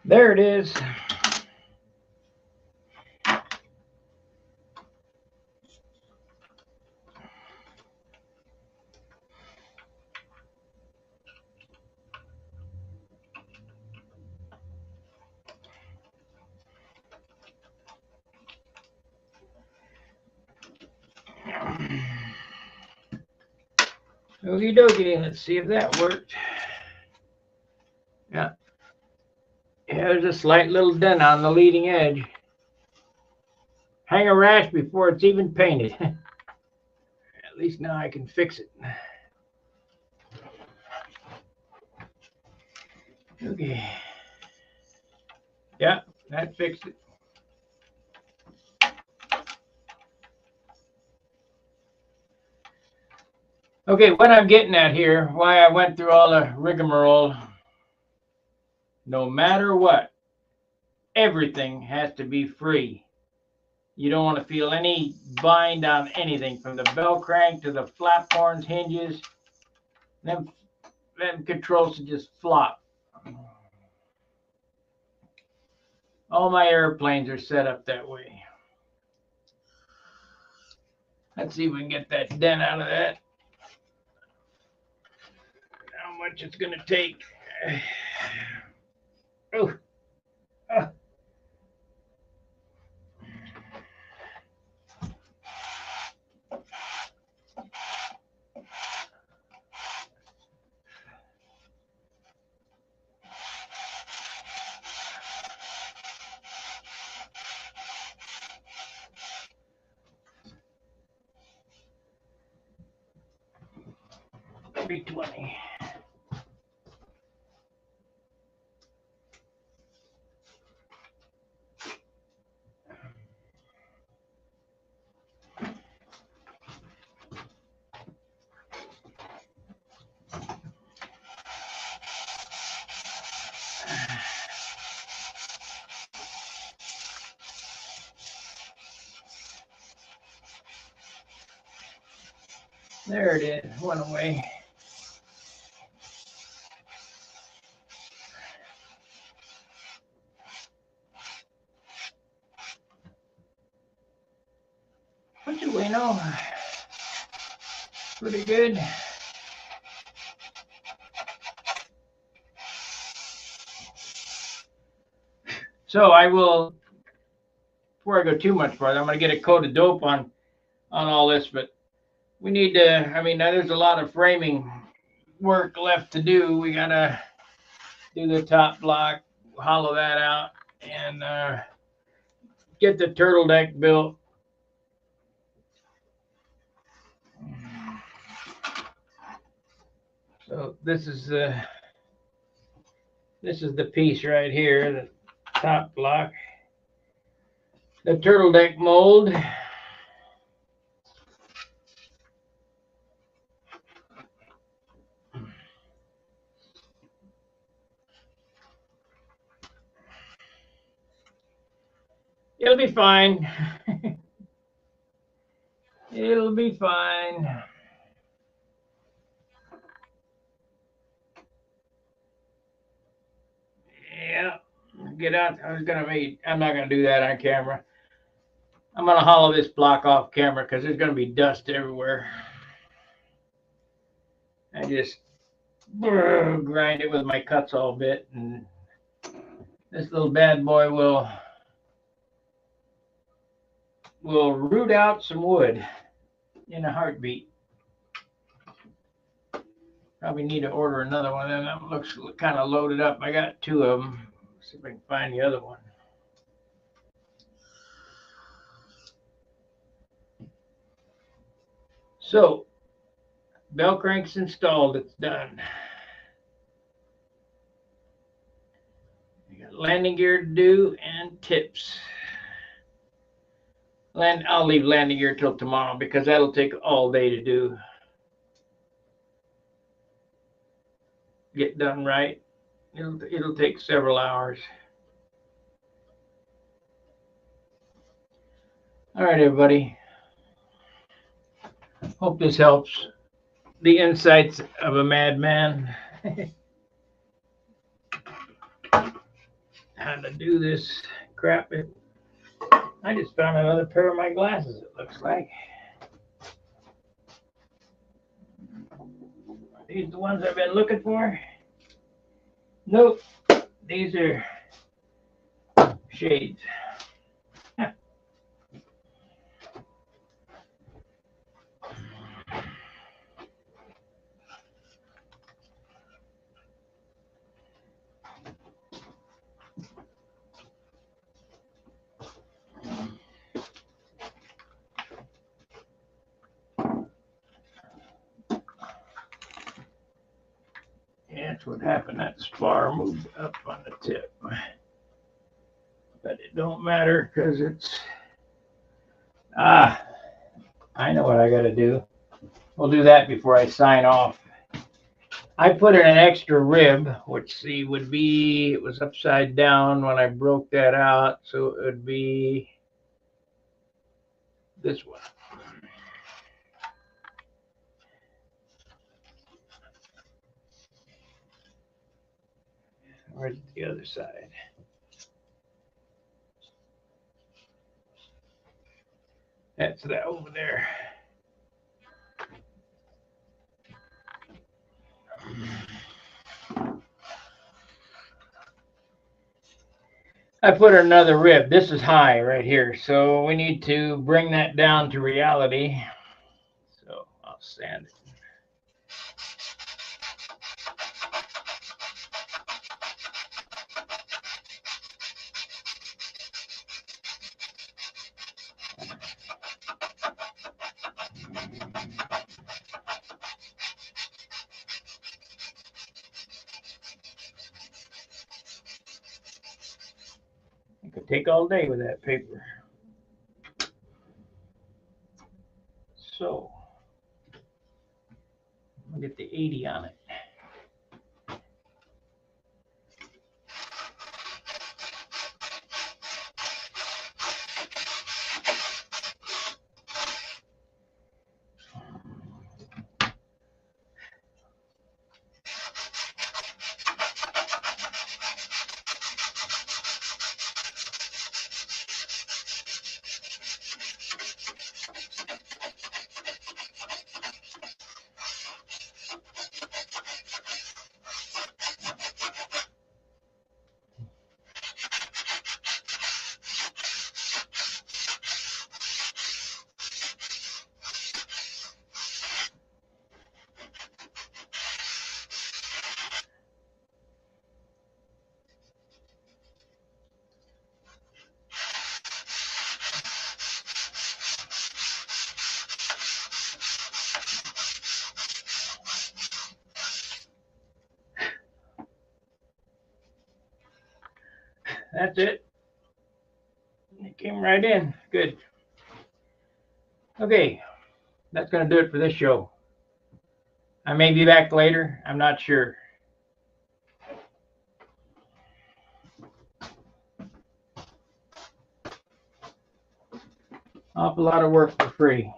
There it is. Okie dokie, let's see if that worked. Yeah. There's a slight little dent on the leading edge. Hang a rash before it's even painted. At least now I can fix it. Okay. Yeah, that fixed it. Okay, what I'm getting at here, why I went through all the rigmarole, no matter what, everything has to be free. You don't want to feel any bind on anything, from the bell crank to the flap horns, hinges. Them controls to just flop. All my airplanes are set up that way. Let's see if we can get that dent out of that. How much it's going to take. Oh. Oh. $320. There it is, went away. What do we know? Pretty good. So I will, before I go too much farther, I'm going to get a coat of dope on all this, but we need to, I mean, now there's a lot of framing work left to do. We got to do the top block, hollow that out, and get the turtle deck built. So this is the piece right here, the top block, the turtle deck mold. It'll be fine. It'll be fine. Yeah, get out. I'm not gonna do that on camera. I'm gonna hollow this block off camera because there's gonna be dust everywhere. I just grind it with my Cuts-All bit, and this little bad boy will root out some wood in a heartbeat. Probably need to order another one. And that looks kind of loaded up. I got 2 of them. Let's see if I can find the other one. So, bell crank's installed. It's done. You got landing gear to do and tips. I'll leave landing gear till tomorrow because that'll take all day to do. Get done right. It'll take several hours. All right, everybody. Hope this helps. The insights of a madman. How to do this crap. I just found another pair of my glasses, it looks like. Are these the ones I've been looking for? Nope. These are shades. That's what happened. That spar moved up on the tip. But it don't matter because it's... I know what I got to do. We'll do that before I sign off. I put in an extra rib, which would be, it was upside down when I broke that out. So it would be this one. Where's the other side? That's that over there. I put another rib. This is high right here, so we need to bring that down to reality. So I'll sand it. It could take all day with that paper. So I'll get the 80 on it. That's it. It came right in. Good. Okay, that's going to do it for this show. I may be back later. I'm not sure. Awful lot of work for free.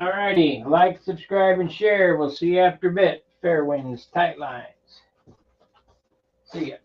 Alrighty, like, subscribe, and share. We'll see you after a bit. Fair winds, tight lines. See ya.